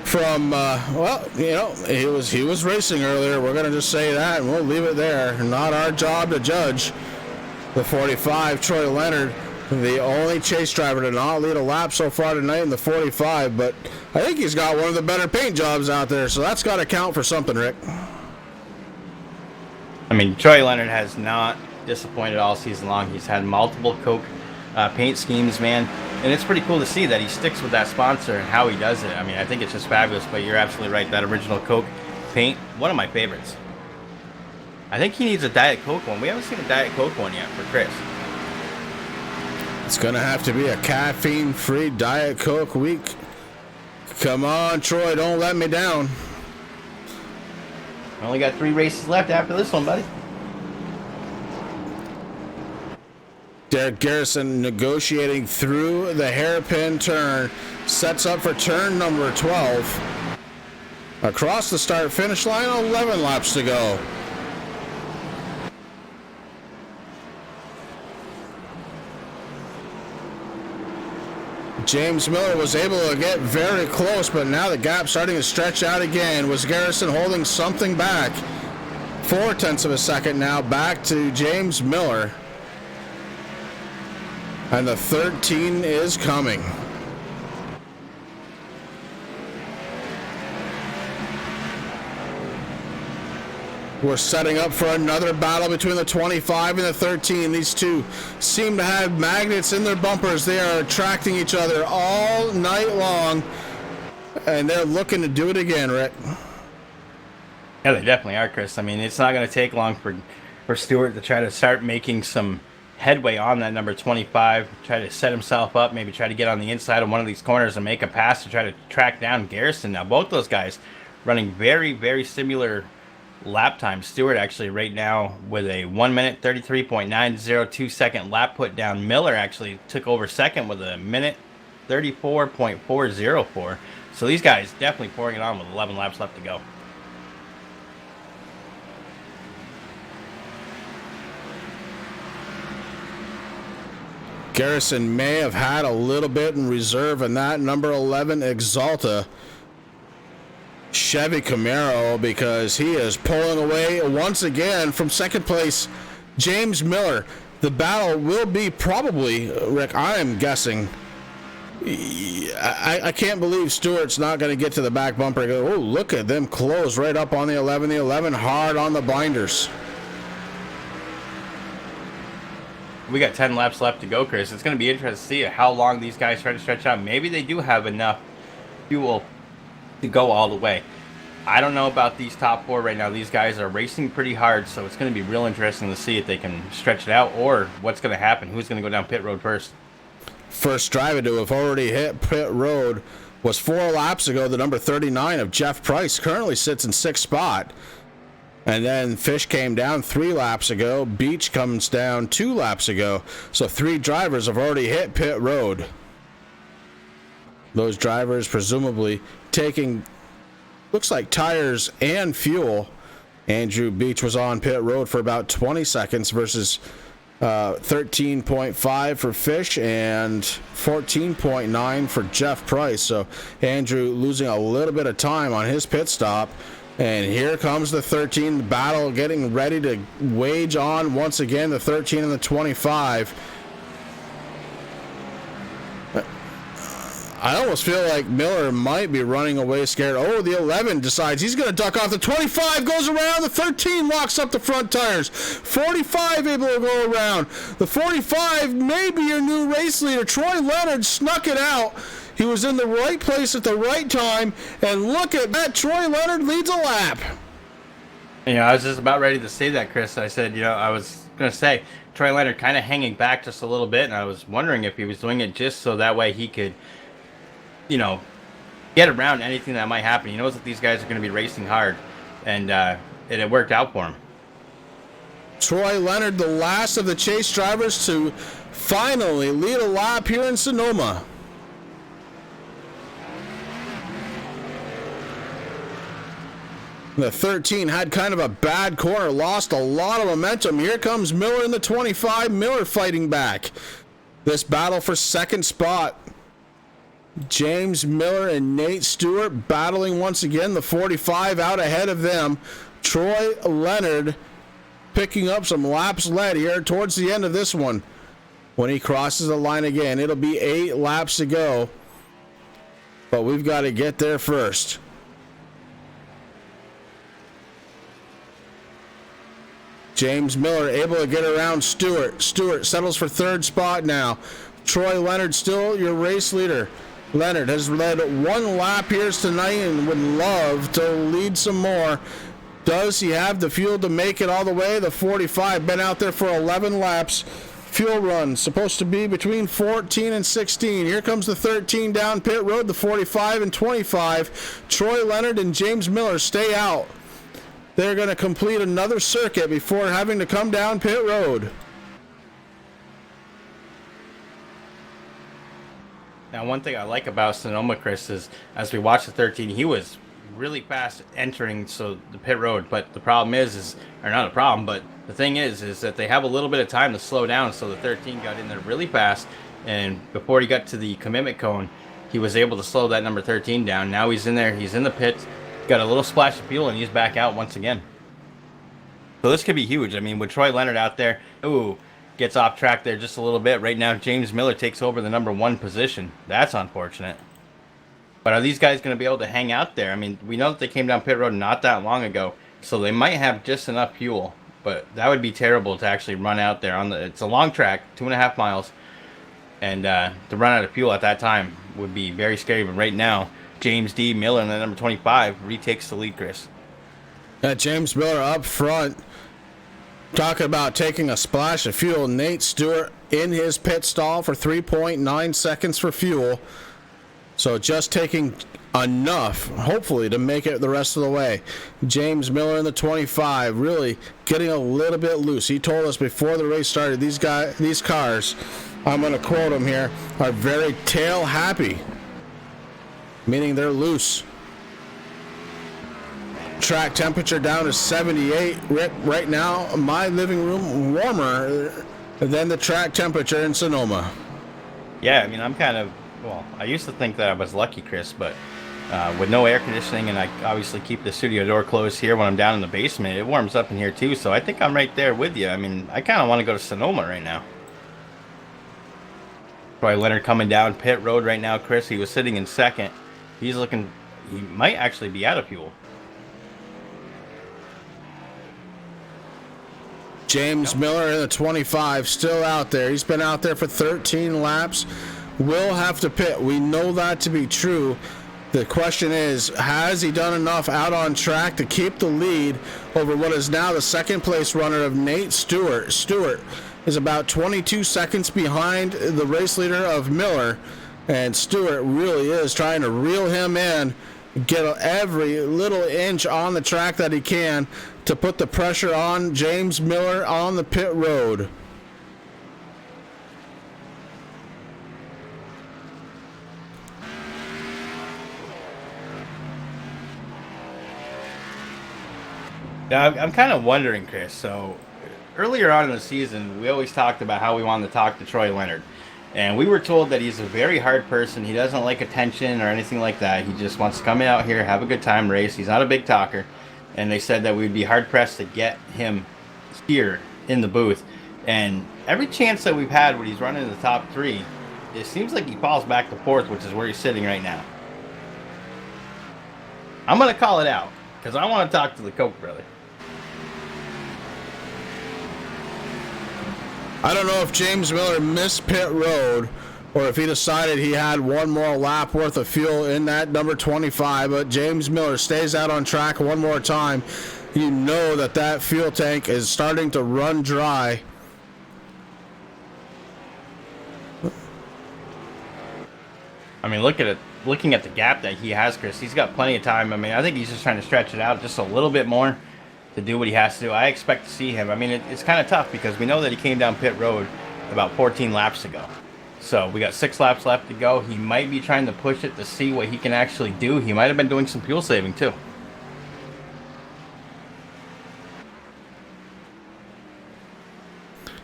from, well, you know, he was racing earlier. We're going to just say that, and we'll leave it there. Not our job to judge. The 45, Troy Leonard, the only chase driver to not lead a lap so far tonight in the 45, but I think he's got one of the better paint jobs out there, so that's got to count for something, Rick. I mean, Troy Leonard has not disappointed all season long. He's had multiple Coke paint schemes, man, and it's pretty cool to see that he sticks with that sponsor and how he does it. I mean, I think it's just fabulous, but you're absolutely right. That original Coke paint, one of my favorites. I think he needs a Diet Coke one. We haven't seen a Diet Coke one yet for Chris. It's going to have to be a caffeine-free Diet Coke week. Come on, Troy, don't let me down. I only got 3 races left after this one, buddy. Derek Garrison negotiating through the hairpin turn. Sets up for turn number 12. Across the start-finish line, 11 laps to go. James Miller was able to get very close, but now the gap starting to stretch out again. Was Garrison holding something back? 0.4 of a second now back to James Miller. And the 13 is coming. We're setting up for another battle between the 25 and the 13. These two seem to have magnets in their bumpers. They are attracting each other all night long. And they're looking to do it again, Rick. Yeah, they definitely are, Chris. I mean, it's not going to take long for Stewart to try to start making some headway on that number 25. Try to set himself up, maybe try to get on the inside of one of these corners and make a pass to try to track down Garrison. Now, both those guys running very, very similar lap time. Stewart actually right now with a 1 minute 33.902 second lap put down. Miller actually took over second with a minute 34.404. So these guys definitely pouring it on with 11 laps left to go. Garrison may have had a little bit in reserve in that number 11 Exalta Chevy Camaro, because he is pulling away once again from second place James Miller. The battle will be probably, Rick, I am guessing, I can't believe Stewart's not going to get to the back bumper. Oh, look at them close right up on the 11. The 11 hard on the binders. We got 10 laps left to go, Chris. It's going to be interesting to see how long these guys try to stretch out. Maybe they do have enough fuel to go all the way. I don't know about these top 4 right now. These guys are racing pretty hard, so it's going to be real interesting to see if they can stretch it out or what's going to happen. Who's going to go down pit road first? First driver to have already hit pit road was 4 laps ago. The number 39 of Jeff Price currently sits in 6th spot. And then Fish came down 3 laps ago. Beach comes down 2 laps ago. So 3 drivers have already hit pit road. Those drivers presumably taking, looks like, tires and fuel. Andrew Beach was on pit road for about 20 seconds versus 13.5 for Fish and 14.9 for Jeff Price. So Andrew losing a little bit of time on his pit stop. And here comes the 13 battle getting ready to wage on once again, the 13 and the 25. I almost feel like Miller might be running away scared. Oh, the 11 decides he's going to duck off. The 25 goes around. The 13 locks up the front tires. 45 able to go around. The 45 may be your new race leader. Troy Leonard snuck it out. He was in the right place at the right time, and look at that. Troy Leonard leads a lap. I was just about ready to say that, Chris. I said, I was going to say Troy Leonard kind of hanging back just a little bit, and I was wondering if he was doing it just so that way he could, get around anything that might happen. He knows that these guys are going to be racing hard, and it worked out for him. Troy Leonard, the last of the chase drivers to finally lead a lap here in Sonoma. The 13 had kind of a bad corner, lost a lot of momentum. Here comes Miller in the 25. Miller fighting back. This battle for second spot. James Miller and Nate Stewart battling once again. The 45 out ahead of them. Troy Leonard picking up some laps led here towards the end of this one. When he crosses the line again, it'll be 8 laps to go. But we've got to get there first. James Miller able to get around Stewart. Stewart settles for 3rd spot now. Troy Leonard still your race leader. Leonard has led 1 lap here tonight and would love to lead some more. Does he have the fuel to make it all the way? The 45 been out there for 11 laps. fuel run. Supposed to be between 14 and 16. Here comes the 13 down pit road, the 45 and 25. Troy Leonard and James Miller stay out. They're going to complete another circuit before having to come down pit road. Now, one thing I like about Sonoma, Chris, is as we watch the 13, he was really fast entering the pit road. But the problem is or not a problem, but the thing is that they have a little bit of time to slow down. So the 13 got in there really fast, and before he got to the commitment cone, he was able to slow that number 13 down. Now he's in there, he's in the pits, got a little splash of fuel, and he's back out once again. So this could be huge. I mean, with Troy Leonard out there, gets off track there just a little bit. Right now, James Miller takes over the number 1 position. That's unfortunate. But are these guys going to be able to hang out there? I mean, we know that they came down pit road not that long ago, so they might have just enough fuel. But that would be terrible to actually run out there it's a long track, 2.5 miles, and to run out of fuel at that time would be very scary. But right now, James D. Miller in the number 25 retakes the lead, Chris. James Miller up front. Talking about taking a splash of fuel. Nate Stewart in his pit stall for 3.9 seconds for fuel. So just taking enough, hopefully, to make it the rest of the way. James Miller in the 25, really getting a little bit loose. He told us before the race started, these cars, I'm going to quote him here, are very tail happy, meaning they're loose. Track temperature down to 78 right now. My living room warmer than the track temperature in Sonoma. Yeah, I mean, I used to think that I was lucky, Chris, but with no air conditioning, and I obviously keep the studio door closed here when I'm down in the basement, it warms up in here too, so I think I'm right there with you. I mean, I kind of want to go to Sonoma right now. Troy Leonard coming down pit road right now, Chris. He was sitting in second. He might actually be out of fuel. James Miller in the 25, still out there. He's been out there for 13 laps. Will have to pit. We know that to be true. The question is, has he done enough out on track to keep the lead over what is now the second place runner of Nate Stewart? Stewart is about 22 seconds behind the race leader of Miller, and Stewart really is trying to reel him in, get every little inch on the track that he can to put the pressure on James Miller on the pit road. Now, I'm kind of wondering, Chris, so earlier on in the season, we always talked about how we wanted to talk to Troy Leonard. And we were told that he's a very hard person. He doesn't like attention or anything like that. He just wants to come out here, have a good time, race. He's not a big talker. And they said that we'd be hard-pressed to get him here in the booth. And every chance that we've had when he's running in the top 3, it seems like he falls back to 4th, which is where he's sitting right now. I'm going to call it out, because I want to talk to the Koch brother. I don't know if James Miller missed pit road or if he decided he had one more lap worth of fuel in that number 25, but James Miller stays out on track one more time. You know that fuel tank is starting to run dry. I mean, looking at the gap that he has, Chris, he's got plenty of time. I mean, I think he's just trying to stretch it out just a little bit more to do what he has to do. I expect to see him. I mean, it's kind of tough because we know that he came down pit road about 14 laps ago. So we got 6 laps left to go. He might be trying to push it to see what he can actually do. He might have been doing some fuel saving too.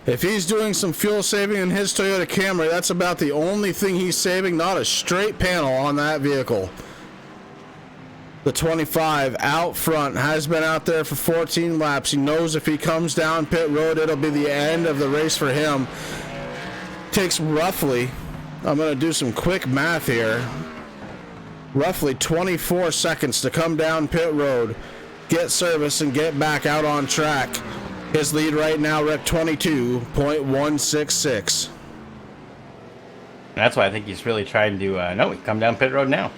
If he's doing some fuel saving in his Toyota Camry, that's about the only thing he's saving, not a straight panel on that vehicle. The 25 out front has been out there for 14 laps. He knows if he comes down pit road, it'll be the end of the race for him. Takes roughly, I'm going to do some quick math here, roughly 24 seconds to come down pit road, get service, and get back out on track. His lead right now, Rick, 22.166. That's why I think he's really trying to, come down pit road now.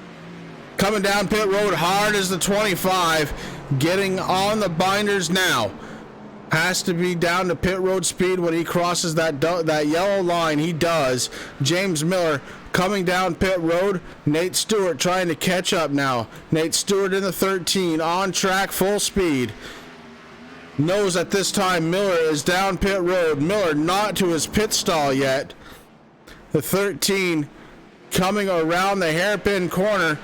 Coming down pit road hard as the 25, getting on the binders now. has to be down to pit road speed when he crosses that yellow line. He does. James Miller coming down pit road. Nate Stewart trying to catch up now. Nate Stewart in the 13, on track, full speed. Knows at this time Miller is down pit road. Miller not to his pit stall yet. The 13 coming around the hairpin corner.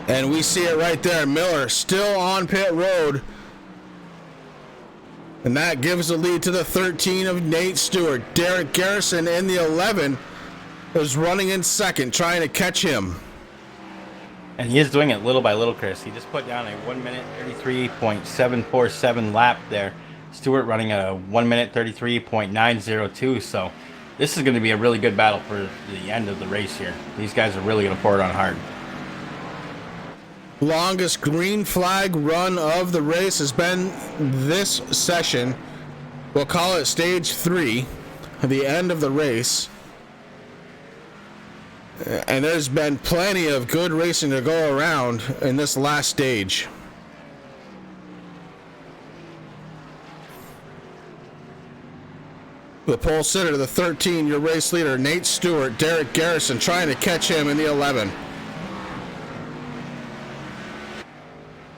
And we see it right there. Miller still on pit road. And that gives the lead to the 13 of Nate Stewart. Derek Garrison in the 11 is running in second, trying to catch him. And he is doing it little by little, Chris. He just put down a 1 minute 33.747 lap there. Stewart running a 1 minute 33.902. So this is going to be a really good battle for the end of the race here. These guys are really going to pour it on hard. Longest green flag run of the race has been this session. We'll call it stage 3, the end of the race. And there's been plenty of good racing to go around in this last stage. The pole sitter, the 13, your race leader, Nate Stewart, Derek Garrison trying to catch him in the 11.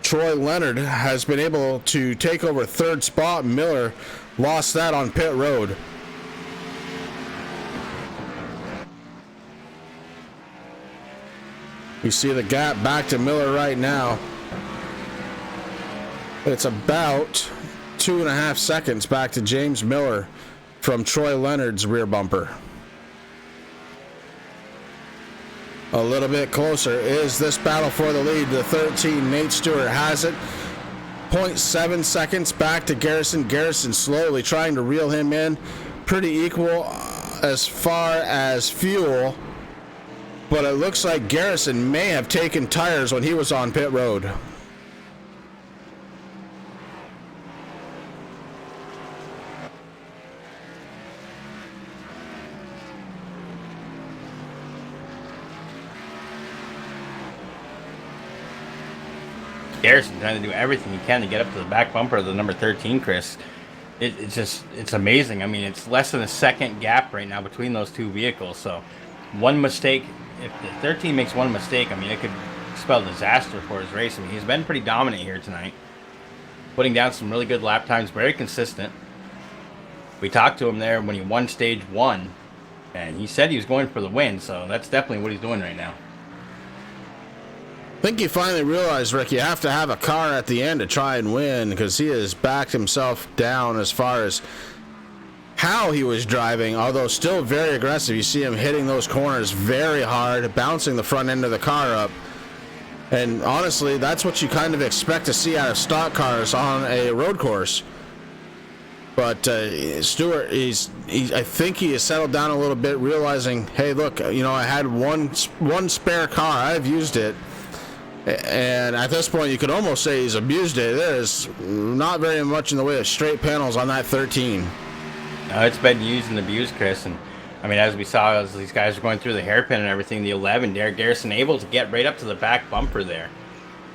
Troy Leonard has been able to take over third spot. Miller lost that on pit road. You see the gap back to Miller right now. It's about 2.5 seconds back to James Miller from Troy Leonard's rear bumper. A little bit closer is this battle for the lead. The 13, Nate Stewart has it. 0.7 seconds back to Garrison. Garrison slowly trying to reel him in. Pretty equal as far as fuel. But it looks like Garrison may have taken tires when he was on pit road. Garrison trying to do everything he can to get up to the back bumper of the number 13, Chris. It's amazing. I mean, it's less than a second gap right now between those two vehicles. So one mistake, if the 13 makes one mistake, I mean, it could spell disaster for his race. I mean, he's been pretty dominant here tonight, putting down some really good lap times, very consistent. We talked to him there when he won stage 1, and he said he was going for the win, so that's definitely what he's doing right now. I think he finally realized, Rick, you have to have a car at the end to try and win, because he has backed himself down as far as how he was driving, although still very aggressive. You see him hitting those corners very hard, bouncing the front end of the car up. And honestly, that's what you kind of expect to see out of stock cars on a road course. But Stewart, I think he has settled down a little bit, realizing, hey, look, you know, I had one spare car. I've used it. And at this point, you could almost say he's abused it. There is not very much in the way of straight panels on that 13. It's been used and abused, Chris. And I mean, as we saw, as these guys are going through the hairpin and everything, the 11, Derek Garrison able to get right up to the back bumper there.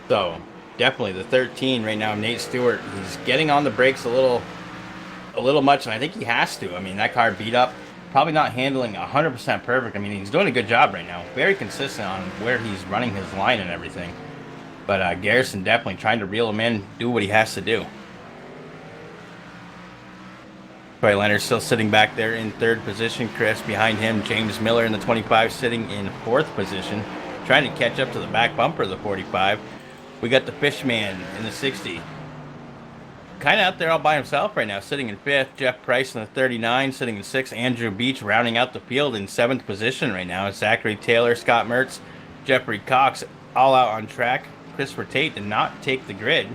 So definitely the 13 right now, Nate Stewart, he's getting on the brakes a little much, and I think he has to. I mean, that car beat up, probably not handling 100% perfect. I mean, he's doing a good job right now, very consistent on where he's running his line and everything. But Garrison definitely trying to reel him in, do what he has to do. Troy Leonard still sitting back there in third position. Chris behind him. James Miller in the 25 sitting in fourth position, trying to catch up to the back bumper of the 45. We got the Fishman in the 60. Kind of out there all by himself right now, sitting in fifth. Jeff Price in the 39, sitting in sixth. Andrew Beach rounding out the field in seventh position right now. Zachary Taylor, Scott Mertz, Jeffrey Cox all out on track. Christopher Tate did not take the grid.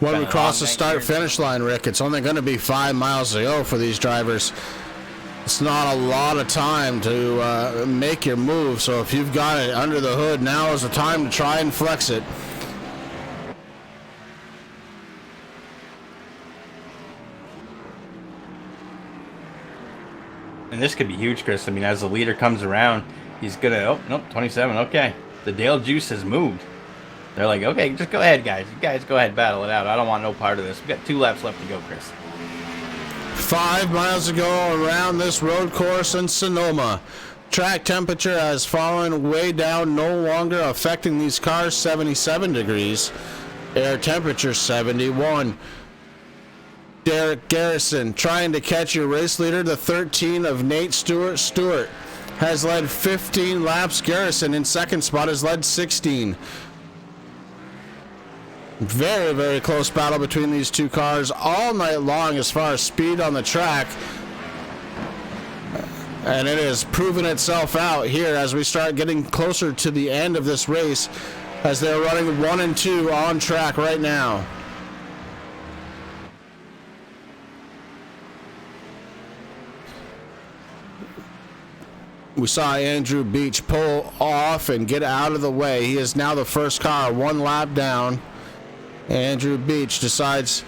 When we cross the start-finish line, Rick, it's only going to be 5 miles to go for these drivers. It's not a lot of time to make your move, so if you've got it under the hood, now is the time to try and flex it. And this could be huge, Chris. I mean, as the leader comes around, he's going to, oh, nope, 27, okay. The Dale juice has moved. They're like, okay, just go ahead, guys. You guys go ahead, battle it out. I don't want no part of this. We've got 2 laps left to go, Chris. 5 miles to go around this road course in Sonoma. Track temperature has fallen way down, no longer affecting these cars, 77 degrees. Air temperature 71. Derek Garrison trying to catch your race leader, the 13 of Nate Stewart. Stewart has led 15 laps. Garrison in second spot has led 16. Very, very close battle between these 2 cars all night long as far as speed on the track. And it has proven itself out here as we start getting closer to the end of this race, as they're running 1 and 2 on track right now. We saw Andrew Beach pull off and get out of the way. He is now the first car 1 lap down. Andrew Beach decides,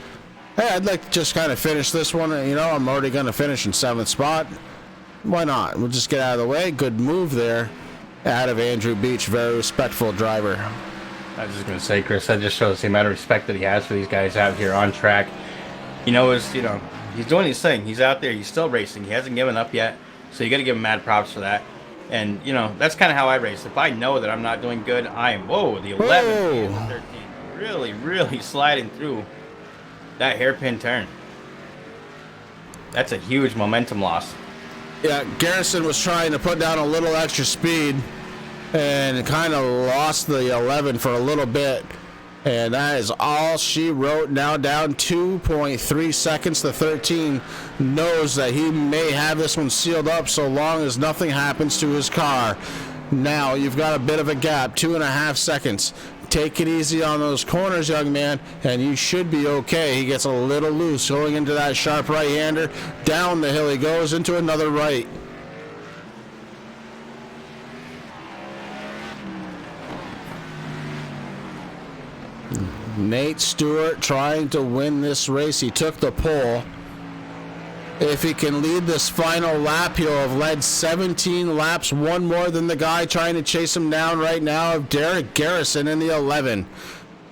hey, I'd like to just kind of finish this one. You know, I'm already going to finish in 7th spot. Why not? We'll just get out of the way. Good move there out of Andrew Beach. Very respectful driver. I was just going to say, Chris, that just shows the amount of respect that he has for these guys out here on track. He's doing his thing. He's out there. He's still racing. He hasn't given up yet. So you got to give him mad props for that. And, that's kind of how I race. If I know that I'm not doing good, I am, the 11 and the 13. Really, really sliding through that hairpin turn. That's a huge momentum loss. Yeah, Garrison was trying to put down a little extra speed and kind of lost the 11 for a little bit. And that is all she wrote. Now down 2.3 seconds. The 13 knows that he may have this one sealed up so long as nothing happens to his car. Now you've got a bit of a gap, 2.5 seconds. Take it easy on those corners, young man, and you should be okay. He gets a little loose going into that sharp right-hander. Down the hill he goes into another right. Nate Stewart trying to win this race. He took the pole. If he can lead this final lap, he'll have led 17 laps, 1 more than the guy trying to chase him down right now of Derek Garrison in the 11.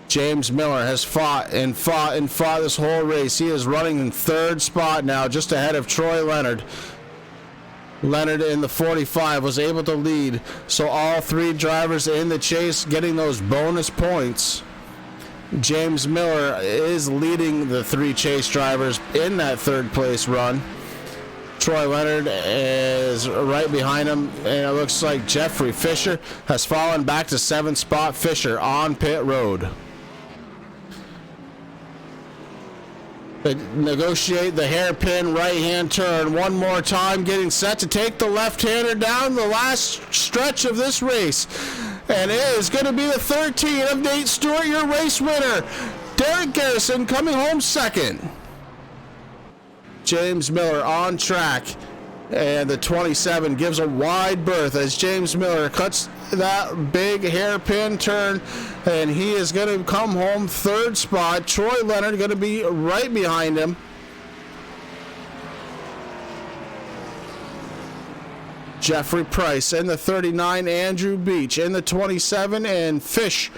James Miller has fought and fought and fought this whole race. He is running in 3rd spot now, just ahead of Troy Leonard. Leonard in the 45 was able to lead, so all 3 drivers in the chase getting those bonus points. James Miller is leading the 3 chase drivers in that 3rd place run. Troy Leonard is right behind him, and it looks like Jeffrey Fisher has fallen back to 7th spot. Fisher on pit road. They negotiate the hairpin right-hand turn one more time, getting set to take the left-hander down the last stretch of this race. And it is going to be the 13 of Nate Stewart, your race winner. Derek Garrison coming home 2nd. James Miller on track. And the 27 gives a wide berth as James Miller cuts that big hairpin turn. And he is going to come home 3rd spot. Troy Leonard going to be right behind him. Jeffrey Price in the 39, Andrew Beach in the 27, and Fish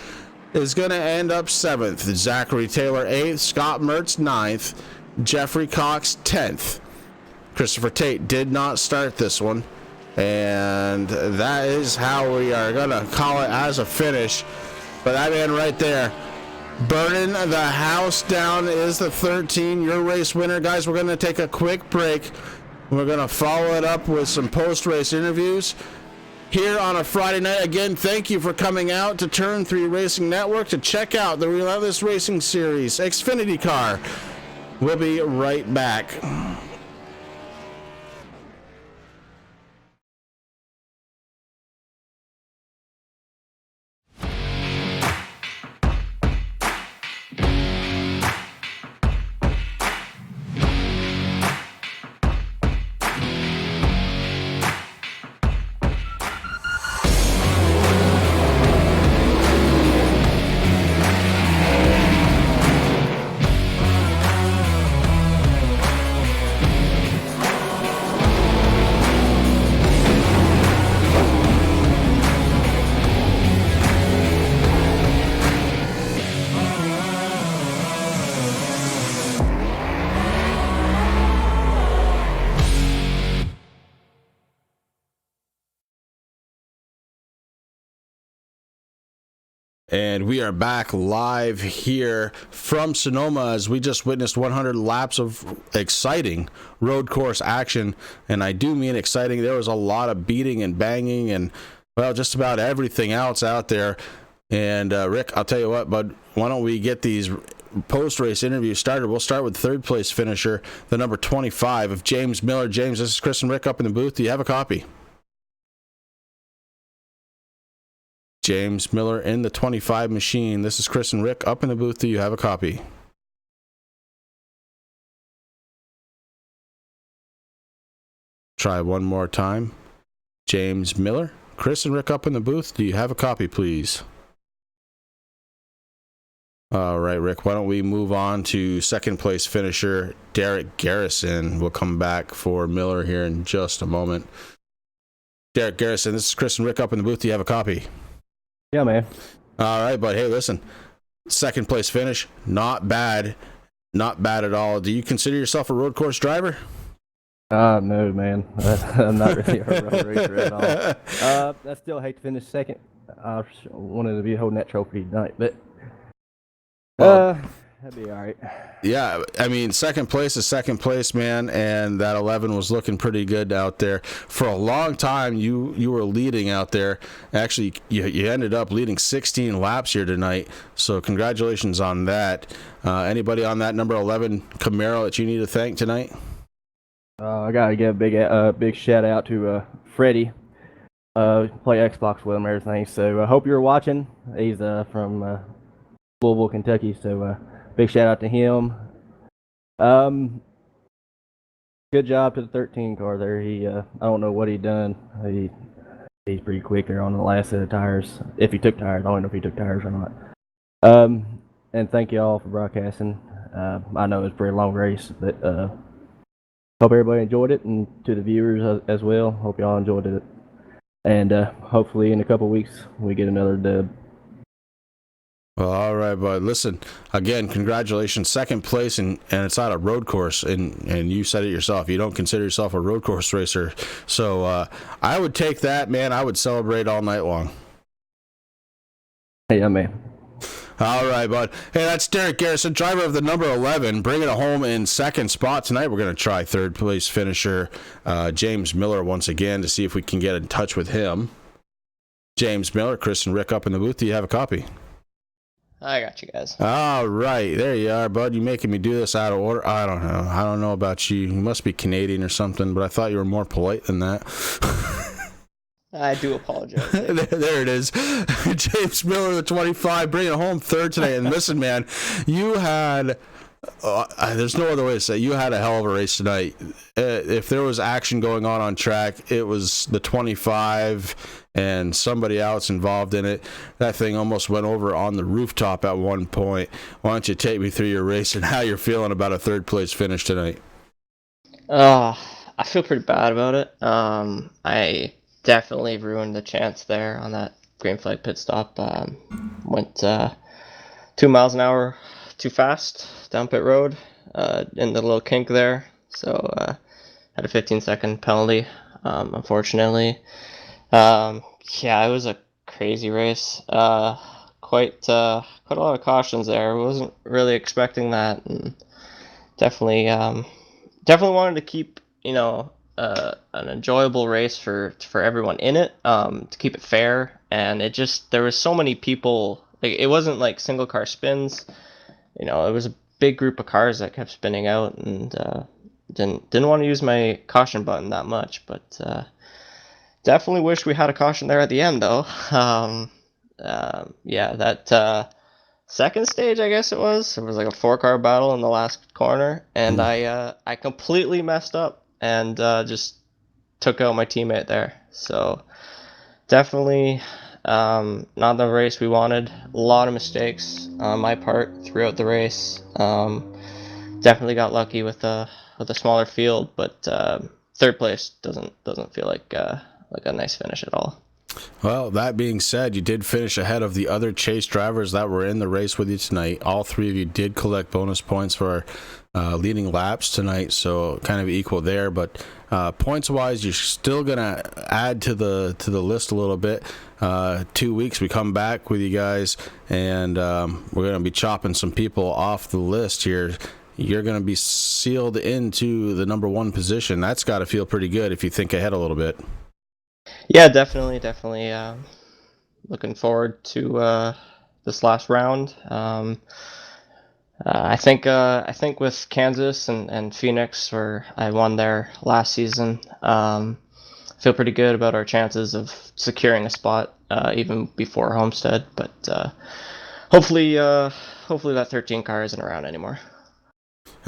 is going to end up 7th. Zachary Taylor 8th, Scott Mertz 9th, Jeffrey Cox 10th. Christopher Tate did not start this one, and that is how we are going to call it as a finish. But that man right there, burning the house down, is the 13, your race winner. Guys, we're going to take a quick break. We're going to follow it up with some post-race interviews here on a Friday night. Again, thank you for coming out to Turn 3 Racing Network to check out the Relentless Racing Series Xfinity car. We'll be right back. And we are back live here from Sonoma as we just witnessed 100 laps of exciting road course action. And I do mean exciting. There was a lot of beating and banging and, well, just about everything else out there. And Rick, I'll tell you what, bud, why don't we get these post-race interviews started? We'll start with third place finisher, the number 25 of James Miller. James, this is Chris and Rick up in the booth. Do you have a copy? James Miller in the 25 machine. This is Chris and Rick up in the booth. Do you have a copy? Try one more time. James Miller, Chris and Rick up in the booth. Do you have a copy, please? All right, Rick, why don't we move on to second place finisher, Derek Garrison. We'll come back for Miller here in just a moment. Derek Garrison, this is Chris and Rick up in the booth. Do you have a copy? Yeah, man. All right, but hey, listen, second place finish, not bad at all. Do you consider yourself a road course driver? No, man. I'm not really a road racer at all. I still hate to finish second. I wanted to be holding that trophy tonight, but that'd be all right. Yeah, I mean, second place is second place, man, and that 11 was looking pretty good out there. For a long time, you were leading out there. Actually, you ended up leading 16 laps here tonight, so congratulations on that. Anybody on that number 11 Camaro that you need to thank tonight? I gotta give a big shout out to Freddie. Play Xbox with him and everything. So I hope you're watching. He's from Louisville, Kentucky. So big shout out to him. Good job to the 13 car there. He I don't know what he done. He's pretty quick there on the last set of tires. If he took tires, I don't know if he took tires or not. And thank you all for broadcasting. I know it was a pretty long race, but hope everybody enjoyed it, and to the viewers as well. Hope y'all enjoyed it. And hopefully in a couple weeks we get another dub. Well, all right, bud. Listen, again, congratulations. Second place, and it's at a road course, and you said it yourself. You don't consider yourself a road course racer. So I would take that, man. I would celebrate all night long. Hey, yeah, man. All right, bud. Hey, that's Derek Garrison, driver of the number 11, bringing it home in second spot. Tonight we're going to try third place finisher James Miller once again to see if we can get in touch with him. James Miller, Chris and Rick up in the booth. Do you have a copy? I got you guys. All right. There you are, bud. You making me do this out of order. I don't know. I don't know about you. You must be Canadian or something, but I thought you were more polite than that. I do apologize. There it is. James Miller, the 25, bringing it home third today. And listen, man, you had, there's no other way to say it. You had a hell of a race tonight. If there was action going on track, it was the 25 and somebody else involved in it. That thing almost went over on the rooftop at one point. Why don't you take me through your race and how you're feeling about a third place finish tonight? I feel pretty bad about it. I definitely ruined the chance there on that green flag pit stop. Went 2 miles an hour too fast down pit road in the little kink there. So had a 15-second penalty, unfortunately. Yeah, it was a crazy race. Quite a lot of cautions there. Wasn't really expecting that, and definitely wanted to keep an enjoyable race for everyone in it, to keep it fair. And there was so many people. Like, it wasn't like single car spins. It was a big group of cars that kept spinning out, and didn't want to use my caution button that much, but definitely wish we had a caution there at the end, though. Yeah, that second stage, I guess it was like a 4-car battle in the last corner, and I completely messed up and just took out my teammate there. So definitely not the race we wanted. A lot of mistakes on my part throughout the race. Definitely got lucky with a smaller field, but third place doesn't feel like a nice finish at all. Well, that being said, you did finish ahead of the other chase drivers that were in the race with you tonight. All three of you did collect bonus points for leading laps tonight, so kind of equal there. But points-wise, you're still gonna add to the list a little bit. 2 weeks, we come back with you guys, and we're gonna be chopping some people off the list here. You're gonna be sealed into the number 1 position. That's got to feel pretty good if you think ahead a little bit. Yeah, definitely. Looking forward to this last round. I think with Kansas and Phoenix, where I won there last season, feel pretty good about our chances of securing a spot even before Homestead. But hopefully that 13 car isn't around anymore.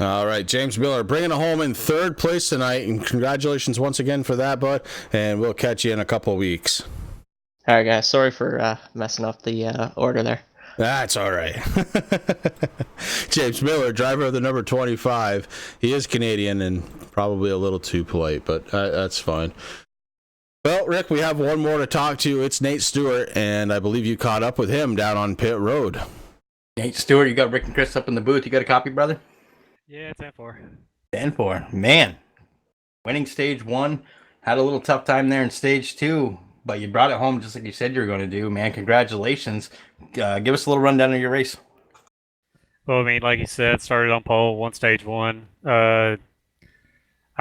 All right, James Miller bringing it home in 3rd place tonight, and congratulations once again for that, bud. And we'll catch you in a couple weeks. All right, guys. Sorry for messing up the order there. That's all right. James Miller, driver of the number 25. He is Canadian and probably a little too polite, but that's fine. Well, Rick, we have one more to talk to. It's Nate Stewart, and I believe you caught up with him down on pit road. Nate Stewart, you got Rick and Chris up in the booth. You got a copy, brother? Yeah, 10-4. 10-4. Man, winning stage 1. Had a little tough time there in stage 2, but you brought it home just like you said you were going to do. Man, congratulations. Give us a little rundown of your race. Well, I mean, like you said, started on pole, won stage 1. I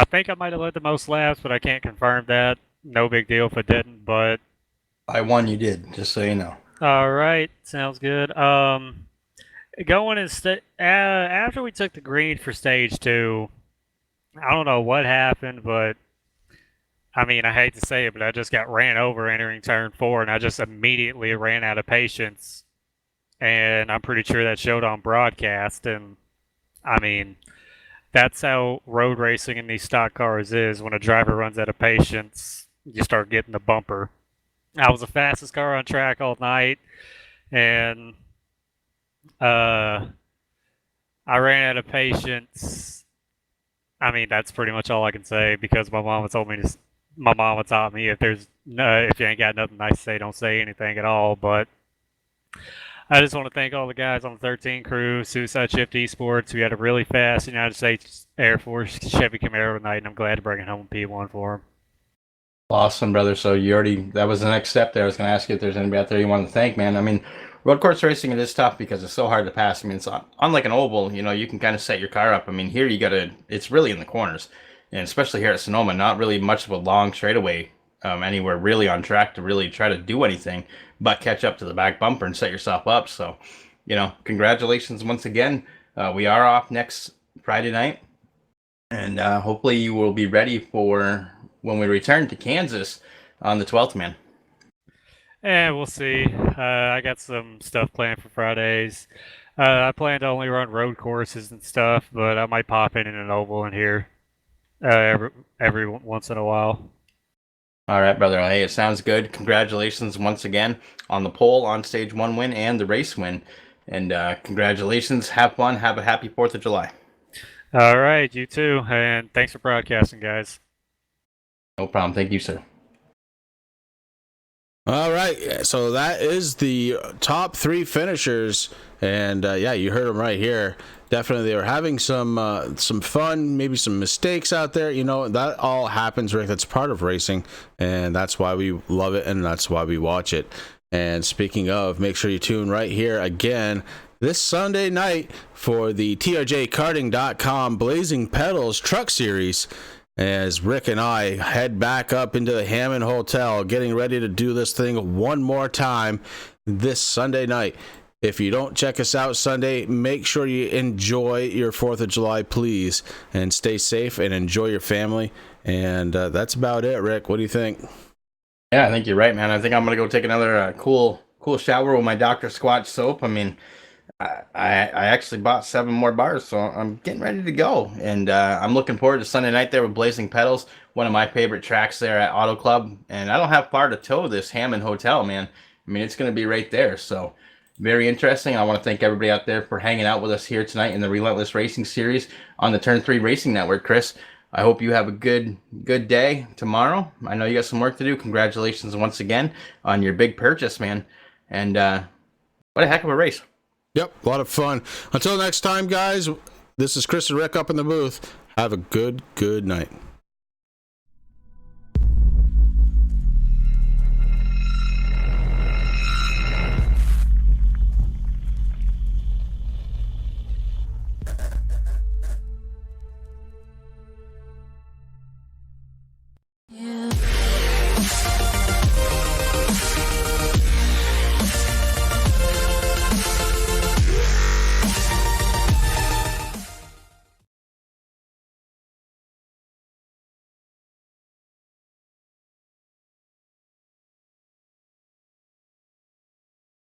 think I might have led the most laps, but I can't confirm that. No big deal if I didn't, but... I won, you did, just so you know. All right, sounds good. Going in after we took the green for stage 2, I don't know what happened, but I mean, I hate to say it, but I just got ran over entering turn 4, and I just immediately ran out of patience. And I'm pretty sure that showed on broadcast. And I mean, that's how road racing in these stock cars is. When a driver runs out of patience, you start getting the bumper. I was the fastest car on track all night, and I ran out of patience. I mean, that's pretty much all I can say, because my mama taught me if you ain't got nothing nice to say, don't say anything at all. But I just want to thank all the guys on the 13 crew, Suicide Shift Esports. We had a really fast United States Air Force Chevy Camaro tonight, and I'm glad to bring it home in P1 for them. Awesome, brother. So that was the next step there. I was going to ask you if there's anybody out there you wanted to thank, man. I mean, road course racing, it is tough because it's so hard to pass. I mean, it's unlike an oval, you can kind of set your car up. I mean, here it's really in the corners. And especially here at Sonoma, not really much of a long straightaway anywhere really on track to really try to do anything but catch up to the back bumper and set yourself up. So, congratulations once again. We are off next Friday night, and hopefully you will be ready for when we return to Kansas on the 12th, man. And we'll see. I got some stuff planned for Fridays. I plan to only run road courses and stuff, but I might pop in an oval in here every once in a while. All right, brother. Hey, it sounds good. Congratulations once again on the pole, on stage 1 win, and the race win. And congratulations. Have fun. Have a happy 4th of July. All right, you too. And thanks for broadcasting, guys. No problem. Thank you, sir. All right, so that is the top 3 finishers, and you heard them right here. Definitely, they were having some fun, maybe some mistakes out there. That all happens, Rick. That's part of racing, and that's why we love it, and that's why we watch it. And speaking of, make sure you tune right here again this Sunday night for the TRJkarting.com Blazing Pedals Truck Series, as Rick and I head back up into the Hammond Hotel, getting ready to do this thing one more time this Sunday night. If you don't check us out Sunday, make sure you enjoy your 4th of July, please, and stay safe and enjoy your family. And that's about it, Rick. What do you think? Yeah, I think you're right, man. I think I'm going to go take another cool shower with my Dr. Squatch soap. I mean, I actually bought 7 more bars, so I'm getting ready to go. And I'm looking forward to Sunday night there with Blazing Pedals, one of my favorite tracks there at Auto Club. And I don't have far to tow this Hammond Hotel, man. I mean, it's going to be right there. So very interesting. I want to thank everybody out there for hanging out with us here tonight in the Relentless Racing Series on the Turn 3 Racing Network, Chris. I hope you have a good day tomorrow. I know you got some work to do. Congratulations once again on your big purchase, man. And what a heck of a race. Yep, a lot of fun. Until next time, guys, this is Chris and Rick up in the booth. Have a good night.